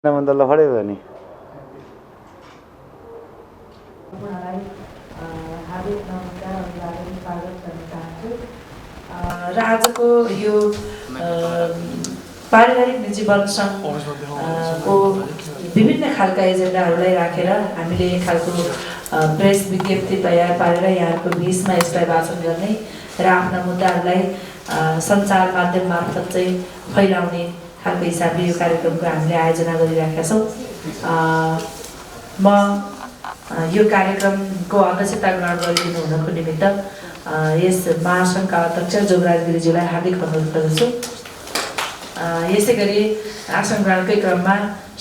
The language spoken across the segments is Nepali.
मन्दल फडे भयो नि र आजको यो पारिवारिक जीवन को विभिन्न खालका एजेन्डाहरूलाई राखेर हामीले एक खालको प्रेस विज्ञप्ति तयार पारेर यहाँको बिचमा यसलाई वाचन गर्ने र आफ्ना मुद्दाहरूलाई सञ्चार माध्यम मार्फत चाहिँ फैलाउने खालको हिसाबले यो कार्यक्रमको हामीले आयोजना गरिराखेका छौँ। म यो कार्यक्रमको अध्यक्षता ग्रहण गरिदिनु हुनको निमित्त यस महासङ्घका अध्यक्ष जोगराज गिरिज्यूलाई हार्दिक अनुरोध गर्दछु। यसै गरी आसन ग्रहणकै क्रममा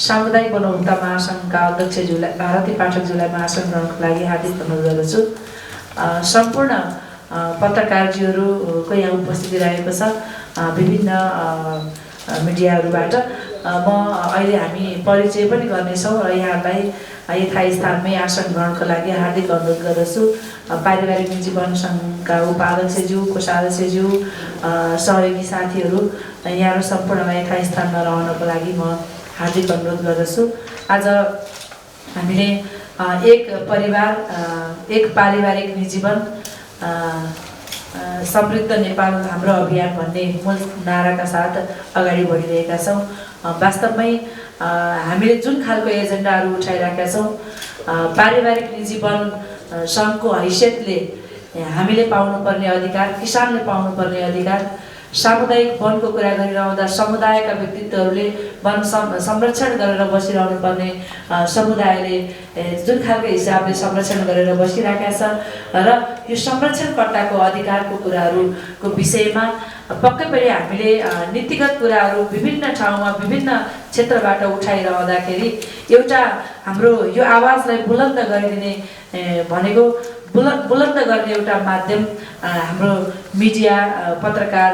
सामुदायिक बनौटा महासङ्घका अध्यक्षज्यूलाई भारती पाठकज्यूलाई महासन ग्रहणको लागि हार्दिक अनुरोध गर्दछु। सम्पूर्ण पत्रकारज्यूहरूको यहाँ उपस्थिति रहेको छ विभिन्न मिडियाहरूबाट। म अहिले हामी परिचय पनि गर्नेछौँ र यहाँलाई यथास्थानमै आसन ग्रहणको लागि हार्दिक अनुरोध गर्दछु। पारिवारिक जीवन सङ्घका उपाध्यक्षज्यू, कोषाध्यक्षज्यू, सहयोगी साथीहरू यहाँहरू सम्पूर्णलाई यथास्थानमा रहनको लागि म हार्दिक अनुरोध गर्दछु। आज हामीले एक परिवार एक पारिवारिक जीवन समृद्ध नेपाल हाम्रो अभियान भन्ने मूल नाराका साथ अगाडि बढिरहेका छौँ। वास्तवमै हामीले जुन खालको एजेन्डाहरू उठाइरहेका छौँ पारिवारिक जीवन सङ्घको हैसियतले हामीले पाउनुपर्ने अधिकार, किसानले पाउनुपर्ने अधिकार, सामुदायिक वनको कुरा गरिरहँदा समुदायका व्यक्तित्वहरूले वन संरक्षण गरेर बसिरहनु पर्ने समुदायले जुन खालको हिसाबले संरक्षण गरेर बसिरहेका छ र यो संरक्षणकर्ताको अधिकारको कुराहरूको विषयमा पक्कै पनि हामीले नीतिगत कुराहरू विभिन्न ठाउँमा विभिन्न क्षेत्रबाट उठाइरहँदाखेरि एउटा हाम्रो यो आवाजलाई बुलन्द गरिदिने भनेको बुलन्द गर्ने एउटा माध्यम हाम्रो मिडिया पत्रकार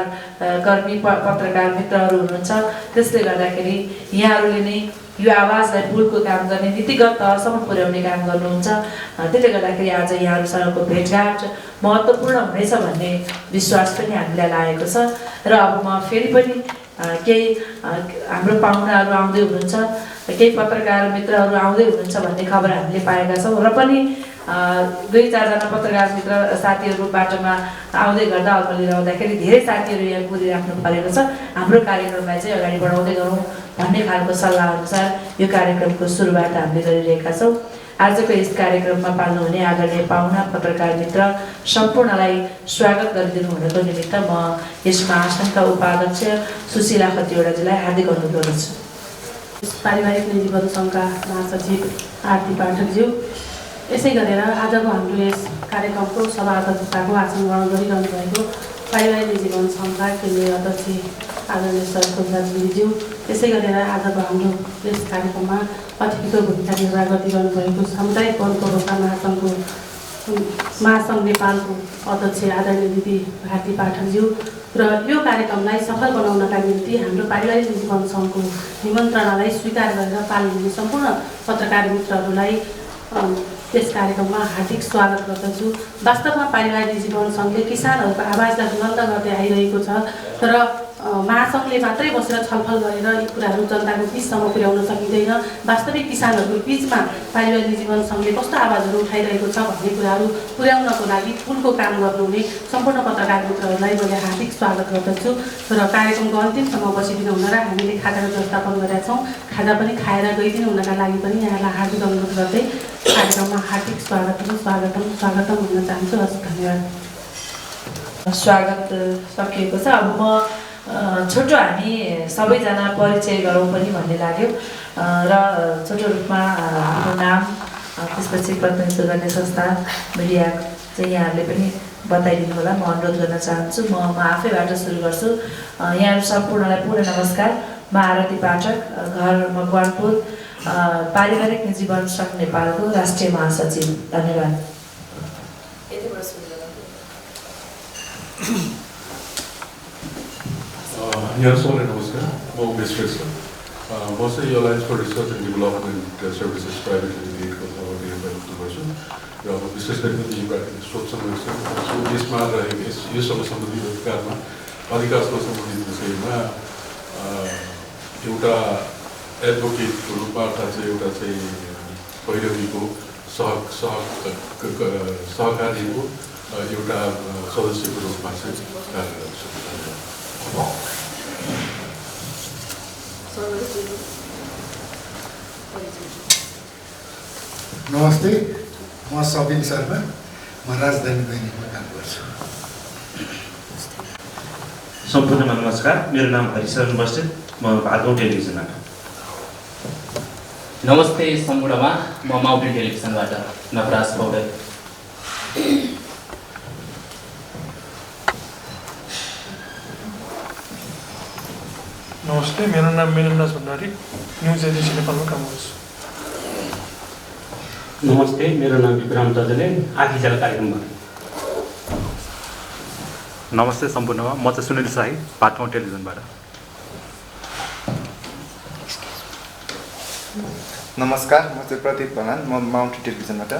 कर्मी पत्रकार मित्रहरू हुनुहुन्छ। त्यसले गर्दाखेरि यहाँहरूले नै यो आवाजलाई पुलको काम गर्ने नीतिगत तहसम्म पुर्याउने काम गर्नुहुन्छ। त्यसले गर्दाखेरि आज यहाँहरूसँगको भेटघाट महत्त्वपूर्ण हुनेछ भन्ने विश्वास पनि हामीलाई लागेको छ। र अब म फेरि पनि केही हाम्रो पाहुनाहरू आउँदै हुनुहुन्छ, केही पत्रकार मित्रहरू आउँदै हुनुहुन्छ भन्ने खबर हामीले पाएका छौँ र पनि 2-4जना पत्रकार मित्र साथीहरू बाटोमा आउँदै गर्दा अल्मलिरहँदाखेरि धेरै साथीहरू यहाँ कुदिराख्नु परेको छ। हाम्रो कार्यक्रमलाई चाहिँ अगाडि बढाउँदै गरौँ भन्ने खालको सल्लाह अनुसार यो कार्यक्रमको सुरुवात हामीले गरिरहेका छौँ। आजको यस कार्यक्रममा पाल्नुहुने आदरणीय पाहुना पत्रकार मित्र सम्पूर्णलाई स्वागत गरिदिनु हुनको निमित्त म यस महासङ्घका उपाध्यक्ष सुशीला खतिवडाजीलाई हार्दिक अनुरोध गर्दछु। पारिवारिक जीवन सङ्घका महासचिव आरती पाठकज्यू, यसै गरेर आजको हाम्रो यस कार्यक्रमको सभा अध्यक्षताको आसन ग्रहण गरिरहनु भएको पारिवारिक जीवन सङ्घका केन्द्रीय अध्यक्ष आदरणीय सर जोगराज गिरिज्यू, त्यसै गरेर आजको हाम्रो यस कार्यक्रममा अतिथिको भूमिका निर्वाह गरिरहनु भएको सामुदायिक वनको रोका महासङ्घ नेपालको अध्यक्ष आदरणीय दिदी भारती पाठकज्यू र यो कार्यक्रमलाई सफल बनाउनका निम्ति हाम्रो पारिवारिक जीवन सङ्घको निमन्त्रणालाई स्वीकार गरेर पाल्ने सम्पूर्ण पत्रकार मित्रहरूलाई यस कार्यक्रममा हार्दिक स्वागत गर्दछु। वास्तवमा पारिवारिक जीवन सङ्घले किसानहरूको आवाजलाई बुलन्द गर्दै आइरहेको छ, तर महासङ्घले मात्रै बसेर छलफल गरेर यी कुराहरू जनताको बिचसम्म पुर्याउन सकिँदैन। वास्तविक किसानहरूको बिचमा पारिवारिक जीवन सङ्घले कस्तो आवाजहरू उठाइरहेको छ भन्ने कुराहरू पुर्याउनको लागि पुलको काम गर्नुहुने सम्पूर्ण पत्रकार मित्रहरूलाई मैले हार्दिक स्वागत गर्दछु र कार्यक्रमको अन्तिमसम्म बसिदिनु हुन र हामीले खाजाको व्यवस्थापन गरेका छौँ, खाजा पनि खाएर गइदिनु हुनका लागि पनि यहाँलाई हार्दिक अनुरोध गर्दै कार्यक्रममा हार्दिक स्वागतम भन्न चाहन्छु। हस्, धन्यवाद। स्वागत सकिएको छ। अब म छोटो हामी सबैजना परिचय गरौँ पनि भन्ने लाग्यो र छोटो रूपमा आफ्नो नाम, त्यसपछि प्रतिनिधित्व गर्ने संस्था, मिडिया चाहिँ यहाँहरूले पनि बताइदिनु होला म अनुरोध गर्न चाहन्छु। म आफैबाट सुरु गर्छु। यहाँहरू सम्पूर्णलाई पुनः नमस्कार। म आरती पाठक, घर मकवानपुर, पारिवारिक जीवन सङ्घ नेपालको राष्ट्रिय महासचिव। धन्यवाद। यहाँ सबैलाई नमस्कार। म उमेश श्रेष्ठ, म चाहिँ alliance for research and development services private लिमिटेडको सभापति गर्छु र अब विशेष गरी प्राकृतिक स्रोत संरक्षण यसमा रहेको योसँग सम्बन्धित अधिकारमा सम्बन्धित विषयमा एउटा एडभोकेटको रूपमा अर्थात् चाहिँ एउटा चाहिँ पहिरवीको सहकारीको एउटा सदस्यको रूपमा चाहिँ कार्यरत छु। नमस्ते, म सबिन शर्मा, म राजधानी दैनिकमा काम गर्छु। सम्पूर्णमा नमस्कार, मेरो नाम हरिशरण बस्नेत, म भागौँ टेलिभिजनबाट। नमस्ते सम्पूर्णमा, म माउन्टेन टेलिभिजनबाट नवराज पौडेल। नमस्ते, मेरो नाम मेननराज भण्डारी, न्युज एजेन्सी नेपालमा काम गर्छु। नमस्ते, मेरो नाम विक्रम तजले, आखिजाल कार्यक्रमबाट। नमस्ते सम्पूर्णमा, म चाहिँ सुनिल शाही, पाटगाउँ टेलिभिजनबाट। नमस्कार, म चाहिँ प्रदीप प्रधान, म माउन्टेन टेलिभिजनबाट।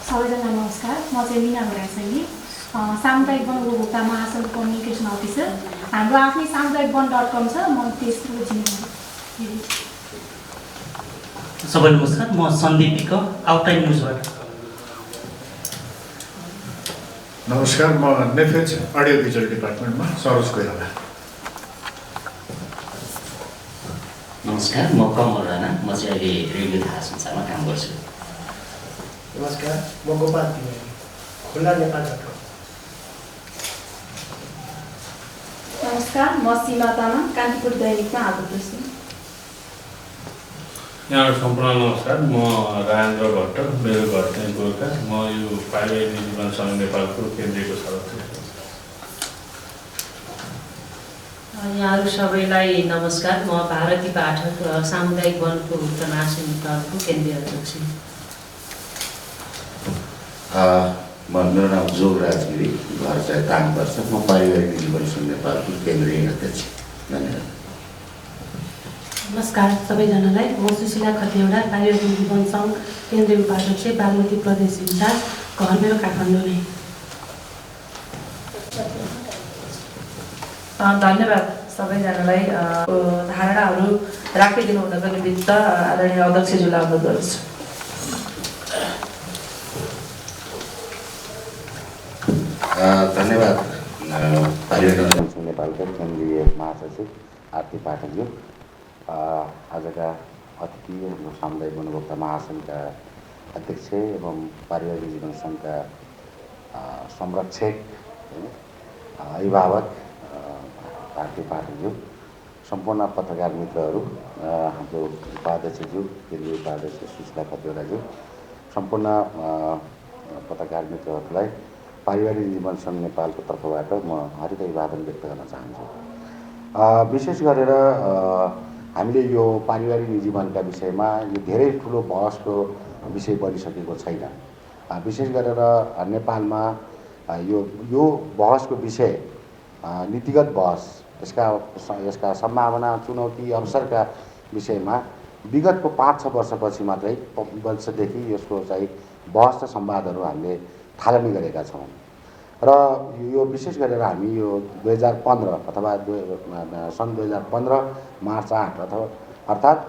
सबैजना नमस्कार, म चाहिँ मिना घोडासैली, सामुदायिक वन उपभोक्ता महासङ्घ कम्युनिकेसन अफिसर। हाम्रो आफ्नै सामुदायिकवन.com छ, म त्यसको जिम्मेवारी। सबै नमस्कार, म सन्दीप विक, आउटटाइम न्युजबाट। नमस्कार, म नेफेज अडियो भिजुअल डिपार्टमेन्टमा सरोज कोइराला। नमस्कार, म कमल राणा, म चाहिँ अहिले रेडियो थाहा संसारमा काम गर्छु। नमस्कार, म गोपाल तिवारी, खुल्ला नेपाल.com। नमस्कार, म सीमा तामाङ, कान्तिपुर दैनिकमा आबद्ध छु। यहाँहरू सम्पूर्ण नमस्कार, म राजेन्द्र भट्ट, मेरो घर चाहिँ गोर्खा, म यो पारिवारिक निजी वन सङ्घ नेपालको केन्द्रीयको सदस्य। यहाँहरू सबैलाई नमस्कार, म भारती पाठक, सामुदायिक वनको तनासी नेपालको केन्द्रीय अध्यक्ष। मेरो नाम जोगराज गिरी, घर चाहिँ ताङपर्छ, म पारिवारिक निजी वन सङ्घ नेपालको केन्द्रीय अध्यक्ष। धन्यवाद। नमस्कार सबैजनालाई, म सुशीला खतिवडा, पारिवारिक निजी वन सङ्घ केन्द्रीय उपाध्यक्ष, बागमती प्रदेश इन्चार्ज, घर मेरो काठमाडौँ नै। धन्यवाद सबैजनालाई धारणाहरू राखिदिनु हुनको निमित्त आदरणीय अध्यक्षज्यूलाई अनुरोध गर्छु। धन्यवाद। पारिवारिक निजी वन सङ्घ नेपालका केन्द्रीय महासचिव आरती पाठकज्यू, आजका अतिथि, हाम्रो सामुदायिक वन उपभोक्ता महासङ्घका अध्यक्ष एवं पारिवारिक निजी वन सङ्घका संरक्षक, अभिभावक आरती पाठकज्यू, सम्पूर्ण पत्रकार मित्रहरू, हाम्रो उपाध्यक्षज्यू, केन्द्रीय उपाध्यक्ष सुशीला खतिवडाज्यू, सम्पूर्ण पत्रकार मित्रहरूलाई पारिवारिक निजी वन सङ्घ नेपालको तर्फबाट म हार्दिक अभिवादन व्यक्त गर्न चाहन्छु। विशेष गरेर हामीले यो पारिवारिक निजी वनका विषयमा यो धेरै ठुलो बहसको विषय बनिसकेको छैन। विशेष गरेर नेपालमा यो बहसको विषय नीतिगत बहस, यसका सम्भावना, चुनौती, अवसरका विषयमा विगतको 5-6 वर्षपछि मात्रै वर्षदेखि यसको चाहिँ बहस र संवादहरू हामीले थालनी गरेका छौँ। र यो विशेष गरेर हामी यो 2015 अथवा सन् 2015 मार्च 8 अथवा अर्थात्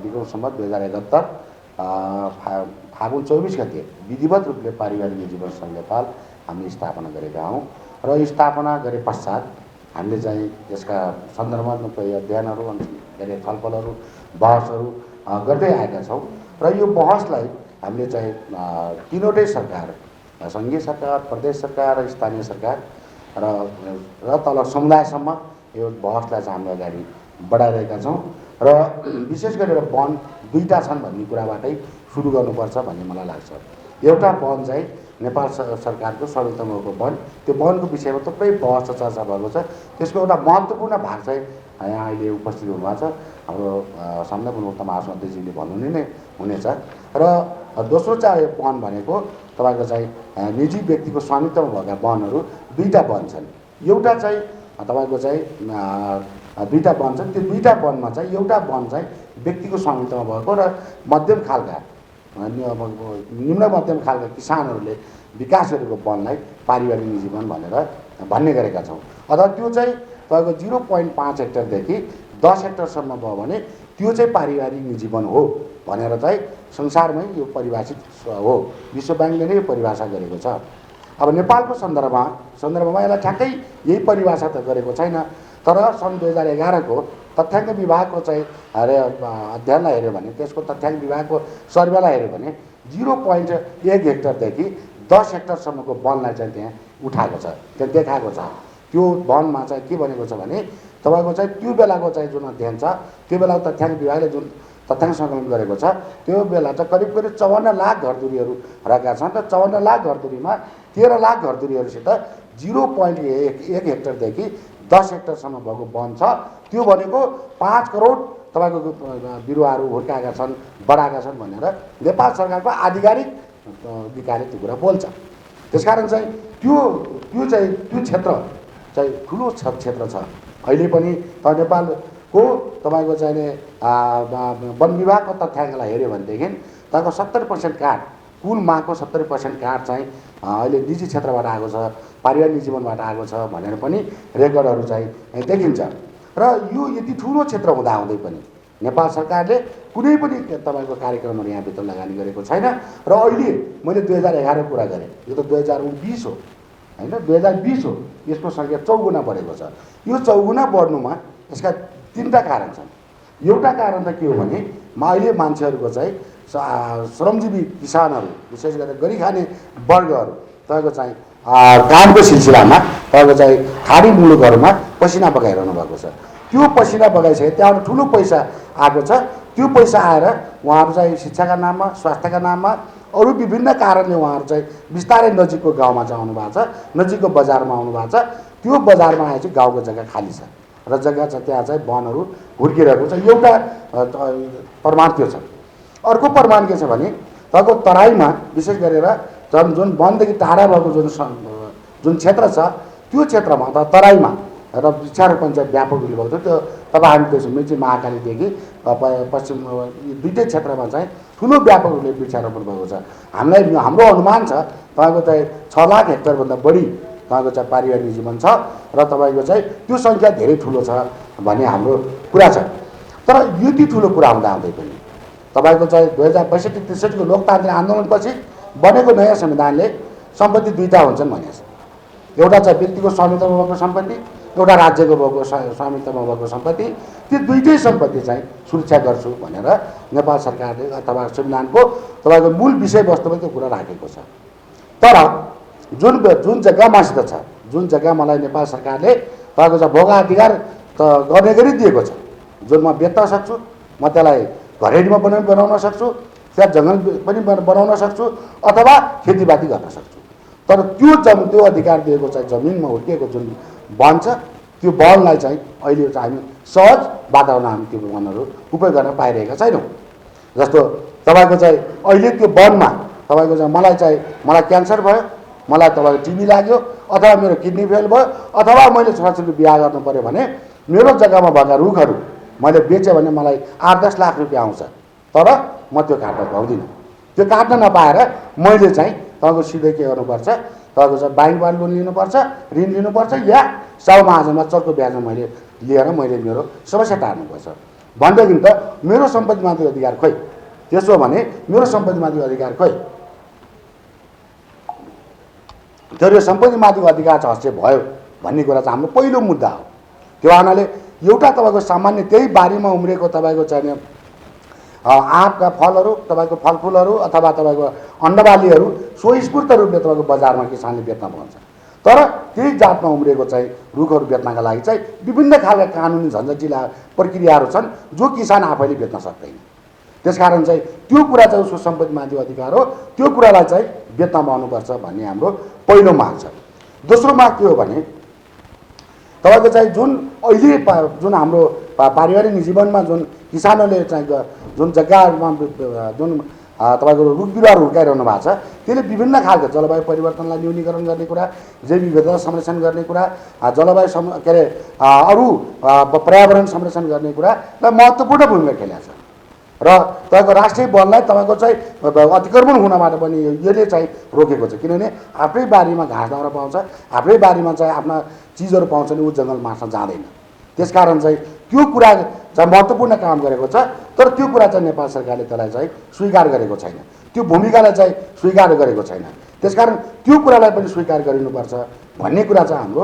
विक्रम सम्वत 2071 फागुन 24 गते विधिवत रूपले पारिवारिक निजी वन सङ्घ नेपाल हामीले स्थापना गरेका हौँ। र यो स्थापना गरे पश्चात हामीले चाहिँ यसका सन्दर्भमा अध्ययनहरू, छलफलहरू, बहसहरू गर्दै आएका छौँ। र यो बहसलाई हामीले चाहिँ तीनवटै सरकार, सङ्घीय सरकार, प्रदेश सरकार र स्थानीय सरकार र तल समुदायसम्म यो बहसलाई चाहिँ हामीले अगाडि बढाइरहेका छौँ। र विशेष गरेर वन दुईटा छन् भन्ने कुराबाटै सुरु गर्नुपर्छ भन्ने मलाई लाग्छ। एउटा वन चाहिँ नेपाल सरकारको स्वामित्वको वन, त्यो वनको विषयमा थुप्रै बहस र चर्चा भएको छ। त्यसको एउटा महत्त्वपूर्ण भाग चाहिँ यहाँ अहिले उपस्थित हुनुभएको छ हाम्रो सामुदायिक वन उपभोक्ता महासङ्घ अध्यक्षजीले भन्नु नै हुनेछ। र दोस्रो चाहिँ वन भनेको तपाईँको चाहिँ निजी व्यक्तिको स्वामित्वमा भएका वनहरू दुईटा वन छन्। एउटा चाहिँ तपाईँको चाहिँ दुईटा वन छन्, त्यो दुईटा वनमा चाहिँ एउटा वन चाहिँ व्यक्तिको स्वामित्वमा भएको र मध्यम खालका निम्न मध्यम खालका किसानहरूले विकास गरेको वनलाई पारिवारिक निजी वन भन्ने गरेका छौँ। अथवा त्यो चाहिँ तपाईँको 0.5 हेक्टरदेखि 10 हेक्टरसम्म भयो भने त्यो चाहिँ पारिवारिक निजी वन हो भनेर चाहिँ संसारमै यो परिभाषित हो। विश्व ब्याङ्कले नै यो परिभाषा गरेको छ। अब नेपालको सन्दर्भमा यसलाई ठ्याक्कै यही परिभाषा त गरेको छैन, तर सन् 2011 को तथ्याङ्क विभागको चाहिँ अध्ययनलाई हेऱ्यो भने, त्यसको तथ्याङ्क विभागको सर्वेलाई हेऱ्यो भने 0.1 हेक्टरदेखि 10 हेक्टरसम्मको वनलाई चाहिँ त्यहाँ उठाएको छ, त्यहाँ देखाएको छ। त्यो वनमा चाहिँ के भनेको छ भने तपाईँको चाहिँ त्यो बेलाको चाहिँ जुन अध्ययन छ, त्यो बेलाको तथ्याङ्क विभागले जुन तथ्याङ्क सङ्कलन गरेको छ, त्यो बेला चाहिँ करिब 54 लाख घरधुरीहरू रहेका छन् र 54 लाख घरधुरीमा 13 लाख घरधुरीहरूसित 0.1 हेक्टरदेखि 10 हेक्टरसम्म भएको वन छ। त्यो भनेको 5 करोड तपाईँको बिरुवाहरू हुर्काएका छन्, बढाएका छन् भनेर नेपाल सरकारको आधिकारिक विकाले त्यो कुरा बोल्छ। त्यसकारण चाहिँ त्यो क्षेत्र चाहिँ ठुलो क्षेत्र छ। अहिले पनि नेपालको तपाईँको चाहिँ वन विभागको तथ्याङ्कलाई हेऱ्यो भनेदेखि तपाईँको 70% काठ, कुल मागको 70% काठ चाहिँ अहिले निजी क्षेत्रबाट आएको छ, पारिवारिक निजी वनबाट आएको छ भनेर पनि रेकर्डहरू चाहिँ देखिन्छ। र यो यति ठुलो क्षेत्र हुँदाहुँदै पनि नेपाल सरकारले कुनै पनि तपाईँको कार्यक्रमहरू यहाँभित्र लगानी गरेको छैन। र अहिले मैले 2011 कुरा गरेँ, यो त 2019 हो होइन, 2020 हो, यसको सङ्ख्या 4 गुणा बढेको छ। यो 4 गुणा बढ्नुमा यसका 3टा कारण छन्। एउटा कारण त के हो भने अहिले मान्छेहरूको चाहिँ श्रमजीवी किसानहरू, विशेष गरेर गरी खाने वर्गहरू तपाईँको चाहिँ कामको सिलसिलामा तपाईँको चाहिँ खाडी मुलुकहरूमा पसिना बगाइरहनु भएको छ। त्यो पसिना बगाइसके त्यहाँबाट ठुलो पैसा आएको छ। त्यो पैसा आएर उहाँहरू चाहिँ शिक्षाका नाममा, स्वास्थ्यका नाममा, अरू विभिन्न कारणले उहाँहरू चाहिँ बिस्तारै नजिकको गाउँमा चाहिँ आउनु भएको छ, नजिकको बजारमा आउनु भएको छ। त्यो बजारमा आए चाहिँ गाउँको जग्गा खाली छ र जग्गा छ, त्यहाँ चाहिँ वनहरू हुर्किरहेको छ। एउटा प्रमाण त्यो छ। अर्को प्रमाण के छ भने तपाईँको तराईमा विशेष गरेर जुन वनदेखि टाढा भएको जुन क्षेत्र छ, त्यो क्षेत्रमा अथवा तराईमा र वृक्षारोपण चाहिँ व्यापक रूपले भएको थियो। त्यो तपाईँ हामी देख्छौँ मेची महाकालीदेखि पश्चिम दुईटै क्षेत्रमा चाहिँ ठुलो व्यापक रूपले वृक्षारोपण भएको छ। हाम्रो अनुमान छ तपाईँको चाहिँ 6 लाख हेक्टरभन्दा बढी तपाईँको चाहिँ पारिवारिक जीवन छ र तपाईँको चाहिँ त्यो सङ्ख्या धेरै ठुलो छ भन्ने हाम्रो कुरा छ। तर यति ठुलो कुरा हुँदाहुँदै पनि तपाईँको चाहिँ 2062-63 को लोकतान्त्रिक आन्दोलनपछि बनेको नयाँ संविधानले सम्पत्ति 2टा हुन्छन् भनेको छ। एउटा चाहिँ व्यक्तिको स्वामित्वमा भएको सम्पत्ति, एउटा राज्यको भएको स्वामित्वमा भएको सम्पत्ति। ती 2टै सम्पत्ति चाहिँ सुरक्षा गर्छु भनेर नेपाल सरकारले अथवा संविधानको तपाईँको मूल विषयवस्तुमा त्यो कुरा राखेको छ। तर जुन जग्गामासित छ, जुन जग्गा मलाई नेपाल सरकारले तपाईँको चाहिँ भोगाधिकार त गर्ने गरी दिएको छ, जुन म बेच्न सक्छु, म त्यसलाई घरेडीमा बनाउन सक्छु, त्यहाँ जङ्गल पनि बनाउन सक्छु अथवा खेतीपाती गर्न सक्छु। तर त्यो अधिकार दिएको चाहिँ जमिनमा हुर्किएको जुन वन छ, त्यो वनलाई चाहिँ अहिले चाहिँ हामी सहज वातावरण हामी त्यो वनहरू उपयोग गर्न पाइरहेका छैनौँ। जस्तो तपाईँको चाहिँ अहिले त्यो वनमा तपाईँको चाहिँ मलाई क्यान्सर भयो, मलाई तपाईँको टिबी लाग्यो, अथवा मेरो किडनी फेल भयो, अथवा मैले छोराछोरीको बिहा गर्नु पऱ्यो भने मेरो जग्गामा भएका रुखहरू मैले बेचेँ भने मलाई 8-10 लाख रुपियाँ आउँछ। तर म त्यो काट्न पाउँदिनँ। त्यो काट्न नपाएर मैले चाहिँ तपाईँको सिधै के गर्नुपर्छ, तपाईँको चाहिँ ब्याङ्कबाट लोन लिनुपर्छ, ऋण लिनुपर्छ, या साउमाझमा चर्को ब्याजमा मैले लिएर मैले मेरो समस्या टार्नुपर्छ। भनेदेखि त मेरो सम्पत्तिमाथि अधिकार खोइ, त्यसो भने मेरो सम्पत्तिमाथि अधिकार खोइ, तर यो सम्पत्तिमाथिको अधिकार चाहिँ हस्ते भयो भन्ने कुरा चाहिँ हाम्रो पहिलो मुद्दा हो। त्यो हुनाले एउटा तपाईँको सामान्य त्यही बारीमा उम्रेको तपाईँको चाहिँ आँपका फलहरू, तपाईँको फलफुलहरू अथवा तपाईँको अन्डबालीहरू स्वस्फूर्त रूपले तपाईँको बजारमा किसानले बेच्न पाउँछ। तर त्यही जातमा उम्रेको चाहिँ रुखहरू बेच्नका लागि चाहिँ विभिन्न खालका कानुनी झन्झटिला प्रक्रियाहरू छन् जो किसान आफैले बेच्न सक्दैन। त्यसकारण चाहिँ त्यो कुरा चाहिँ उसको सम्पत्तिमाथि अधिकार हो, त्यो कुरालाई चाहिँ बेच्न पाउनुपर्छ भन्ने हाम्रो पहिलो माग छ। दोस्रो माग के हो भने तपाईँको चाहिँ जुन हाम्रो पारिवारिक जीवनमा जुन किसानहरूले चाहिँ जुन जग्गामा जुन तपाईँको रुख बिरुवाहरू हुर्काइरहनु भएको छ, त्यसले विभिन्न खालको जलवायु परिवर्तनलाई न्यूनीकरण गर्ने कुरा, जैव विविधता संरक्षण गर्ने कुरा, जलवायु के अरे अरू पर्यावरण संरक्षण गर्ने कुरालाई महत्त्वपूर्ण भूमिका खेलेको छ। र तपाईँको राष्ट्रिय वनलाई तपाईँको चाहिँ अतिक्रमण हुनबाट पनि यसले चाहिँ रोकेको छ। किनभने आफ्नै बारीमा घाँस दाउरा पाउँछ, आफ्नै बारीमा चाहिँ आफ्ना चिजहरू पाउँछ नि ऊ जङ्गल मार्न जाँदैन। त्यसकारण चाहिँ त्यो कुरा चाहिँ महत्त्वपूर्ण काम गरेको छ, तर त्यो कुरा चाहिँ नेपाल सरकारले त्यसलाई चाहिँ स्वीकार गरेको छैन, त्यो भूमिकालाई चाहिँ स्वीकार गरेको छैन। त्यसकारण त्यो कुरालाई पनि स्वीकार गरिनुपर्छ भन्ने कुरा चाहिँ हाम्रो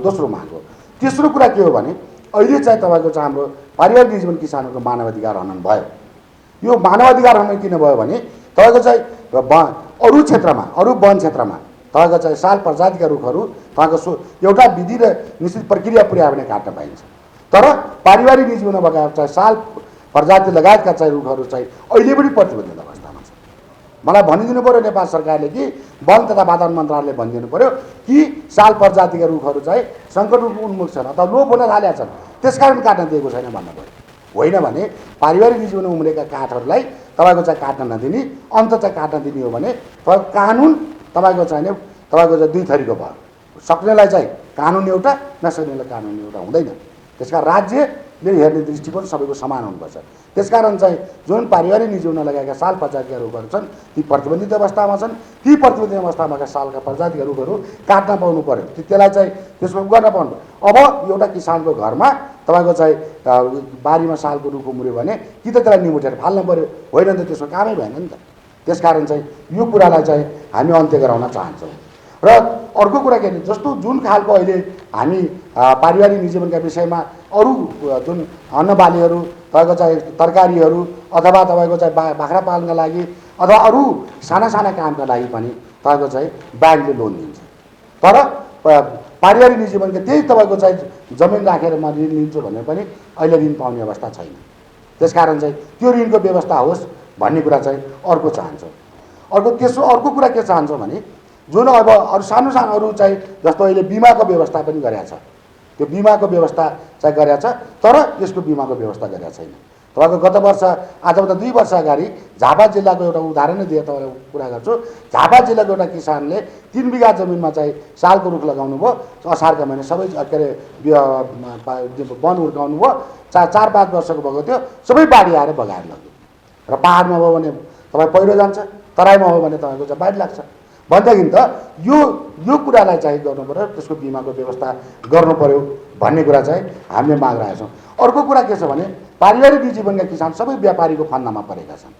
दोस्रो माग हो। तेस्रो कुरा के हो भने अहिले चाहिँ तपाईँको चाहिँ हाम्रो पारिवारिक जीवन किसानहरूको मानवाधिकार हनन भयो। यो मानवाधिकार हनन किन भयो भने तपाईँको चाहिँ अरू क्षेत्रमा, अरू वन क्षेत्रमा तपाईँको चाहिँ साल प्रजातिका रुखहरू तपाईँको एउटा विधि र निश्चित प्रक्रिया पुर्यायो भने काट्न पाइन्छ, तर पारिवारिक जीवनमा भएका चाहिँ साल प्रजाति लगायतका चाहिँ रुखहरू चाहिँ अहिले पनि प्रतिबन्धित अवस्थामा छ। मलाई भनिदिनु पऱ्यो नेपाल सरकारले कि वन तथा वातावरण मन्त्रालयले भनिदिनु पऱ्यो कि साल प्रजातिका रुखहरू चाहिँ सङ्कट उन्मुख छन् अथवा लोप हुन थालेका छन्, त्यसकारण काट्न दिएको छैन भन्नु पऱ्यो। होइन भने पारिवारिक जीवनमा उम्रेका काठहरूलाई तपाईँको चाहिँ काट्न नदिने, अन्त चाहिँ काट्न दिने हो भने तपाईँको कानुन तपाईँको चाहिँ तपाईँको चाहिँ दुई थरीको भयो। सक्नेलाई चाहिँ कानुन एउटा, नसक्नेलाई कानुन एउटा हुँदैन। त्यसकारण राज्यले हेर्ने दृष्टिकोण सबैको समान हुनुपर्छ। त्यसकारण चाहिँ जुन पारिवारिक जीवनमा लगाएका साल प्रजातिका रुखहरू छन् ती प्रतिबन्धित अवस्थामा छन्, ती प्रतिबन्धित अवस्थामा सालका प्रजातिका रुखहरू काट्न पाउनु पऱ्यो, त्यसलाई चाहिँ त्यसको गर्न पाउनु। अब एउटा किसानको घरमा तपाईँको चाहिँ बारीमा सालको रुख उम्रियो भने कि त त्यसलाई निमुटेर फाल्नु पऱ्यो, होइन त त्यसको कामै भएन नि त। त्यसकारण चाहिँ यो कुरालाई चाहिँ हामी अन्त्य गराउन चाहन्छौँ। र अर्को कुरा के भने जस्तो जुन खालको अहिले हामी पारिवारिक जीवनका विषयमा अरू जुन अन्नबालीहरू तपाईँको चाहिँ तरकारीहरू अथवा तपाईँको चाहिँ बाख्रा पाल्नका लागि अथवा अरू साना साना कामका लागि पनि तपाईँको चाहिँ ब्याङ्कले लोन दिन्छ, तर पारिवारिक जीवनका त्यही तपाईँको चाहिँ जमिन राखेर म ऋण लिन्छु भने पनि अहिले ऋण पाउने अवस्था छैन। त्यसकारण चाहिँ त्यो ऋणको व्यवस्था होस् भन्ने कुरा चाहिँ अर्को चाहन्छौँ। अर्को कुरा के चाहन्छौँ भने जुन अब अरू सानो सानो अरू चाहिँ जस्तो अहिले बिमाको व्यवस्था पनि गरेको छ, त्यो बिमाको व्यवस्था चाहिँ गरेको छ, तर यसको बिमाको व्यवस्था गरेको छैन। तपाईँको गत वर्ष आजभन्दा 2 वर्ष अगाडि झापा जिल्लाको एउटा उदाहरण दिएर तपाईँलाई कुरा गर्छु। झापा जिल्लाको एउटा किसानले 3 बिघा जमिनमा चाहिँ सालको रुख लगाउनु भयो, असारका महिना सबै के अरे वन हुर्काउनु भयो, 4-5 वर्षको भएको थियो, सबै बाढी आएर बगाएर लग्यो। र पाहाडमा भयो भने तपाईँ पहिरो जान्छ, तराईमा हो भने तपाईँको चाहिँ बाढी लाग्छ भनेदेखि त यो कुरालाई चाहिँ गर्नु पऱ्यो, त्यसको बिमाको व्यवस्था गर्नु पऱ्यो भन्ने कुरा चाहिँ हामीले माग राखेका छौँ। अर्को कुरा के छ भने पारिवारिक जीवनका किसान सबै व्यापारीको फन्दामा परेका छन्।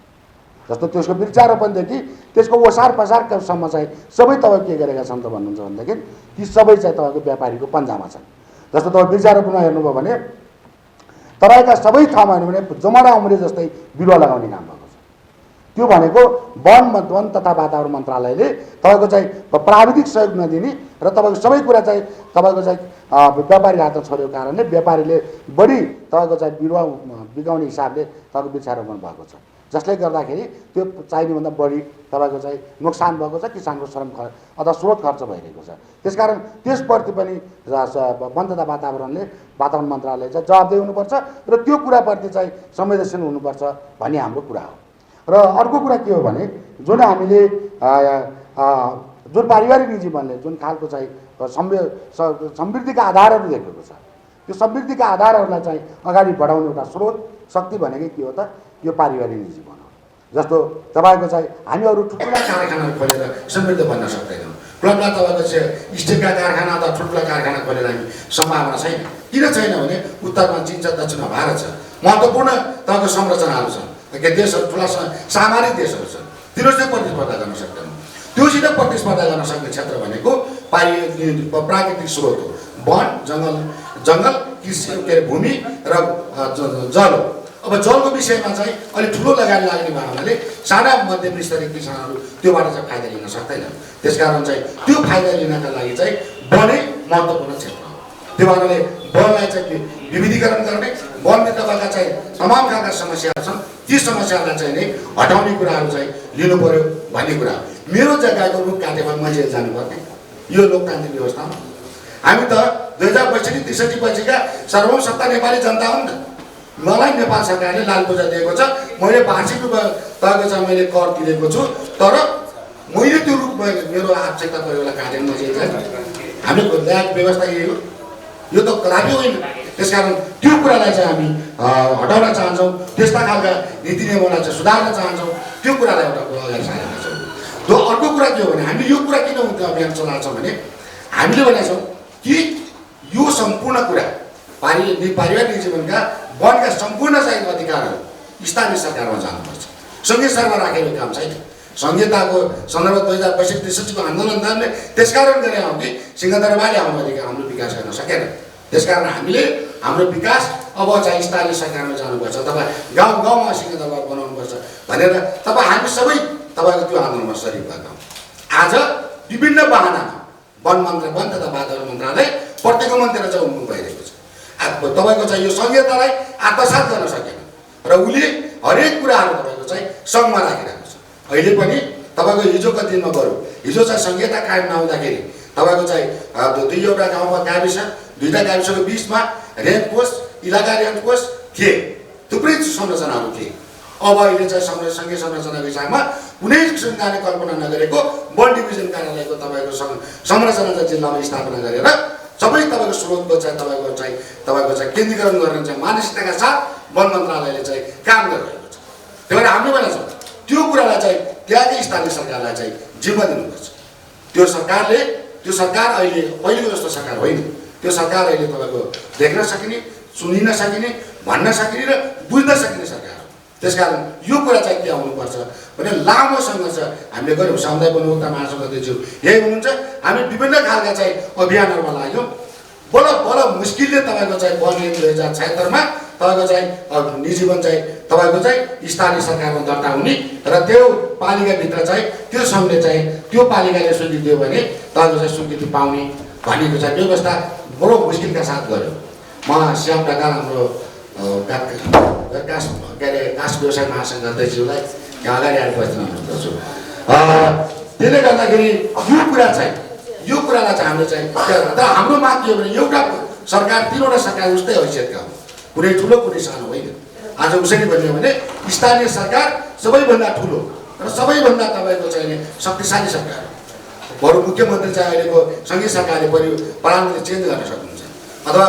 जस्तो त्यसको वृक्षारोपणदेखि त्यसको ओसार पसारसम्म चाहिँ सबै तपाईँ के गरेका छन् त भन्नुहुन्छ भनेदेखि ती सबै चाहिँ तपाईँको व्यापारीको पन्जामा छन्। जस्तो तपाईँ वृक्षारोपणमा हेर्नुभयो भने तराईका सबै ठाउँमा हेर्नु भने जमरा उम्रे जस्तै बिरुवा लगाउने काम भएको छ। त्यो भनेको वन तथा वातावरण मन्त्रालयले तपाईँको चाहिँ प्राविधिक सहयोग नदिने र तपाईँको सबै कुरा चाहिँ तपाईँको चाहिँ व्यापारी हातमा छोडेको कारणले व्यापारीले बढी तपाईँको चाहिँ बिरुवा बिगाउने हिसाबले तपाईँको वृक्षारोपण भएको छ, जसले गर्दाखेरि त्यो चाहिनेभन्दा बढी तपाईँको चाहिँ नोक्सान भएको छ, किसानको श्रम खर्च अथवा स्रोत खर्च भइरहेको छ। त्यसकारण त्यसप्रति पनि वन तथा वातावरण मन्त्रालयले चाहिँ जवाबदेही हुनुपर्छ र त्यो कुराप्रति चाहिँ संवेदनशील हुनुपर्छ भन्ने हाम्रो कुरा हो। र अर्को कुरा के हो भने जुन हामीले जुन पारिवारिक जीवनले जुन खालको चाहिँ समृद्धिका आधारहरू देखेको छ, त्यो समृद्धिका आधारहरूलाई चाहिँ अगाडि बढाउने एउटा स्रोत शक्ति भनेकै के हो त, यो पारिवारिक जीवन हो। जस्तो तपाईँको चाहिँ हामी अरू ठुल्ठुला कारखानाहरू खोलेर समृद्ध बन्न सक्दैनौँ। ठुला तपाईँको चाहिँ स्टिलका कारखाना अथवा ठुल्ठुला कारखाना खोलेर हामी सम्भावना छैन। किन छैन भने उत्तरमा चीन छ, दक्षिणमा भारत छ, महत्त्वपूर्ण तपाईँको संरचनाहरू छन्, देशहरू ठुला सामरिक देशहरू छन्, तिनीहरूसित प्रतिस्पर्धा गर्न सक्दैनौँ। त्योसित प्रतिस्पर्धा गर्न सक्ने क्षेत्र भनेको प्राकृतिक स्रोत हो, वन जङ्गल कृषि के अरे भूमि र जल हो। अब जलको विषयमा चाहिँ अलिक ठुलो लगानी लाग्ने भयो हुनाले साना मध्यम स्तरीय किसानहरू त्योबाट चाहिँ फाइदा लिन सक्दैनन्। त्यसकारण चाहिँ त्यो फाइदा लिनका लागि चाहिँ वनै महत्त्वपूर्ण क्षेत्र हो। त्यो कारणले वनलाई चाहिँ विविधीकरण गर्ने, वनभित्र भएका चाहिँ तमाम खालका समस्याहरू छन्, ती समस्याहरूलाई चाहिँ नै हटाउने कुराहरू चाहिँ लिनु पर्यो भन्ने कुरा हो। मेरो जग्गाको रुख काटेमा मैले जानुपर्ने यो लोकतान्त्रिक व्यवस्थामा हामी त 2062-63 पछिका सार्वभौम सत्ता नेपाली जनता हो नि त। मलाई नेपाल सरकारले लाल पूजा दिएको छ, मैले वार्षिक रूपमा तपाईँको चाहिँ मैले कर तिरेको छु, तर मैले त्यो रूप मेरो आवश्यकता परेको बेला काटेर मैले चाहिँ हाम्रो न्याय व्यवस्था यही हो। यो त कदापि होइन। त्यसकारण त्यो कुरालाई चाहिँ हामी हटाउन चाहन्छौँ, त्यस्ता खालका नीति नियमलाई चाहिँ सुधार्न चाहन्छौँ, त्यो कुरालाई एउटा कुरा अगाडि सारेका छौँ। त्यो अर्को कुरा के हो भने हामीले यो कुरा किन अभियान चलाउँछौँ भने हामीले भनेका छौँ कि यो सम्पूर्ण कुरा पारिवारिक जीवनका वनका सम्पूर्ण चाहिँ अधिकारहरू स्थानीय सरकारमा जानुपर्छ। सङ्घीय सरकारमा राखेको काम छैन। संहिताको सन्दर्भ 2062-63को आन्दोलनले त्यसकारण गरे हौँ कि सिंहदरबारले हाम्रो विकास गर्न सकेन। त्यसकारण हामीले हाम्रो विकास अब चाहिँ स्थानीय सरकारमा जानुपर्छ, तपाईँ गाउँ गाउँमा सिंहदरबार बनाउनुपर्छ भनेर हामी सबै तपाईँको त्यो आन्दोलनमा सरिक भएका हौँ। आज विभिन्न बहानामा वन तथा वातावरण मन्त्रालय प्रतिगमनतिर चाहिँ उन्मुख भइरहेको छ। तपाईँको चाहिँ यो संहितालाई आत्मसात गर्न सकेन र उसले हरेक कुराहरू तपाईँको चाहिँ सङ्घमा राखिरहेको छ। अहिले पनि तपाईँको हिजोको दिनमा बरु हिजो चाहिँ संहिता कायम नहुँदाखेरि तपाईँको चाहिँ दुईवटा गाउँमा गाविस, दुईवटा गाविसको बिचमा रेन्ज पोस्ट, इलाका रेन्ज पोस्ट थिए, थुप्रै संरचनाहरू थिए। अब अहिले चाहिँ सङ्घीय संरचनाको हिसाबमा कुनै किसिमले कल्पना नगरेको वन डिभिजन कार्यालयको तपाईँको संरचना चाहिँ जिल्लामा स्थापना गरेर सबै तपाईँको स्रोतको चाहिँ तपाईँको चाहिँ केन्द्रीकरण गर्ने चाहिँ मानसिकताका साथ वन मन्त्रालयले चाहिँ काम गरिरहेको छ। त्यही भएर हामीले भनेको छौँ त्यो कुरालाई चाहिँ त्यहाँकै स्थानीय सरकारलाई चाहिँ जिम्मा दिनुपर्छ। त्यो सरकार अहिले पहिलेको जस्तो सरकार होइन। त्यो सरकार अहिले तपाईँको देख्न सकिने, सुनिन सकिने, भन्न सकिने र बुझ्न सकिने सरकार हो। त्यसकारण यो कुरा चाहिँ के आउनुपर्छ भने लामो सङ्घर्ष हामीले गऱ्यौँ। सामुदायिक वनभोक्ता महासङ्घ अध्यक्ष यही हुनुहुन्छ। हामी विभिन्न खालका चाहिँ अभियानहरूमा लाग्यौँ। बल्ल मुस्किलले तपाईँको चाहिँ वन 2076मा तपाईँको चाहिँ निजीवन चाहिँ तपाईँको चाहिँ स्थानीय सरकारमा दर्ता हुने र त्यो पालिकाभित्र चाहिँ त्यो सङ्घले चाहिँ त्यो पालिकाले स्वीकृति दियो भने तपाईँको चाहिँ स्वीकृति पाउने भनेको चाहिँ व्यवस्था बडो मुस्किलका साथ गर्यो। म श्याम ढकाल हाम्रो कास व्यवसाय महासङ्घ अध्यक्षलाई यहाँ अगाडि आएर प्रश्न गर्छु। त्यसले गर्दाखेरि यो कुरालाई चाहिँ हामीले चाहिँ तर हाम्रो माग के हो भने एउटा सरकार, तीनवटा सरकार उस्तै हैसियतका हो, कुनै ठुलो कुनै सानो होइन। आज उसरी भन्यो भने स्थानीय सरकार सबैभन्दा ठुलो र सबैभन्दा तपाईँको चाहिँ शक्तिशाली सरकार हो। बरु मुख्यमन्त्री चाहिँ अहिलेको सङ्घीय सरकारले प्रधानमन्त्री चेन्ज गर्न सक्नुहुन्छ अथवा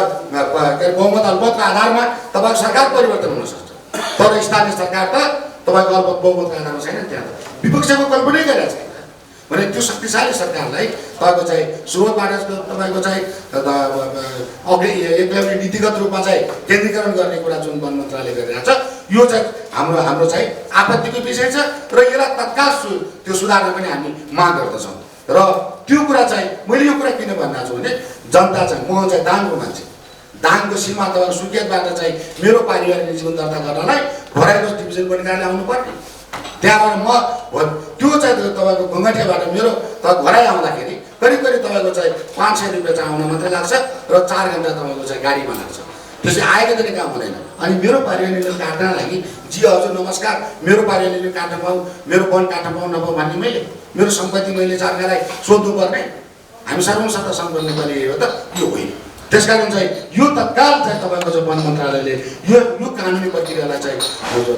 बहुमत अल्पमतको आधारमा तपाईँको सरकार परिवर्तन हुन सक्छ। तर स्थानीय सरकार त तपाईँको अल्पमत बहुमतको आधारमा छैन। त्यहाँ त विपक्षको कल्पनै गरेको छैन भने त्यो शक्तिशाली सरकारलाई तपाईँको चाहिँ स्रोतबाट तपाईँको चाहिँ अघि एकदमै नीतिगत रूपमा चाहिँ केन्द्रीकरण गर्ने कुरा जुन वन मन्त्रालयले गरिरहेको छ यो चाहिँ हाम्रो चाहिँ आपत्तिको विषय छ र यसलाई तत्काल त्यो सुधार्न पनि हामी माग गर्दछौँ। र त्यो कुरा चाहिँ मैले यो कुरा किन भनिरहेको छु भने जनता चाहिँ म चाहिँ दाङको मान्छे, दाङको सीमा तपाईँको सुर्खेतबाट चाहिँ मेरो पारिवारिक जीवन दर्ता गर्नलाई भराइको डिभिजन पनि कार्यालय आउनुपर्ने। त्यहाँबाट म त्यो चाहिँ तपाईँको घुङ्गटियाबाट मेरो घरै आउँदाखेरि करिब तपाईँको चाहिँ 500 रुपियाँ चाहिँ आउन मात्रै लाग्छ र 4 घन्टा तपाईँको चाहिँ गाडीमा लाग्छ। त्यसै आएको पनि काम हुँदैन। अनि मेरो पारिवारिक काट्न लागि जी हजुर नमस्कार, मेरो पारिवारिक काट्न पाऊँ, मेरो वन काट्न पाऊँ नपाऊँ भन्ने मेरो सम्पत्ति मैले सरकारलाई सोध्नुपर्ने, हामी सर्वसत्ता सम्पन्न गर्ने हो त यो होइन। त्यसकारण चाहिँ यो तत्काल चाहिँ तपाईँको चाहिँ वन मन्त्रालयले यो कानुनी प्रक्रियालाई चाहिँ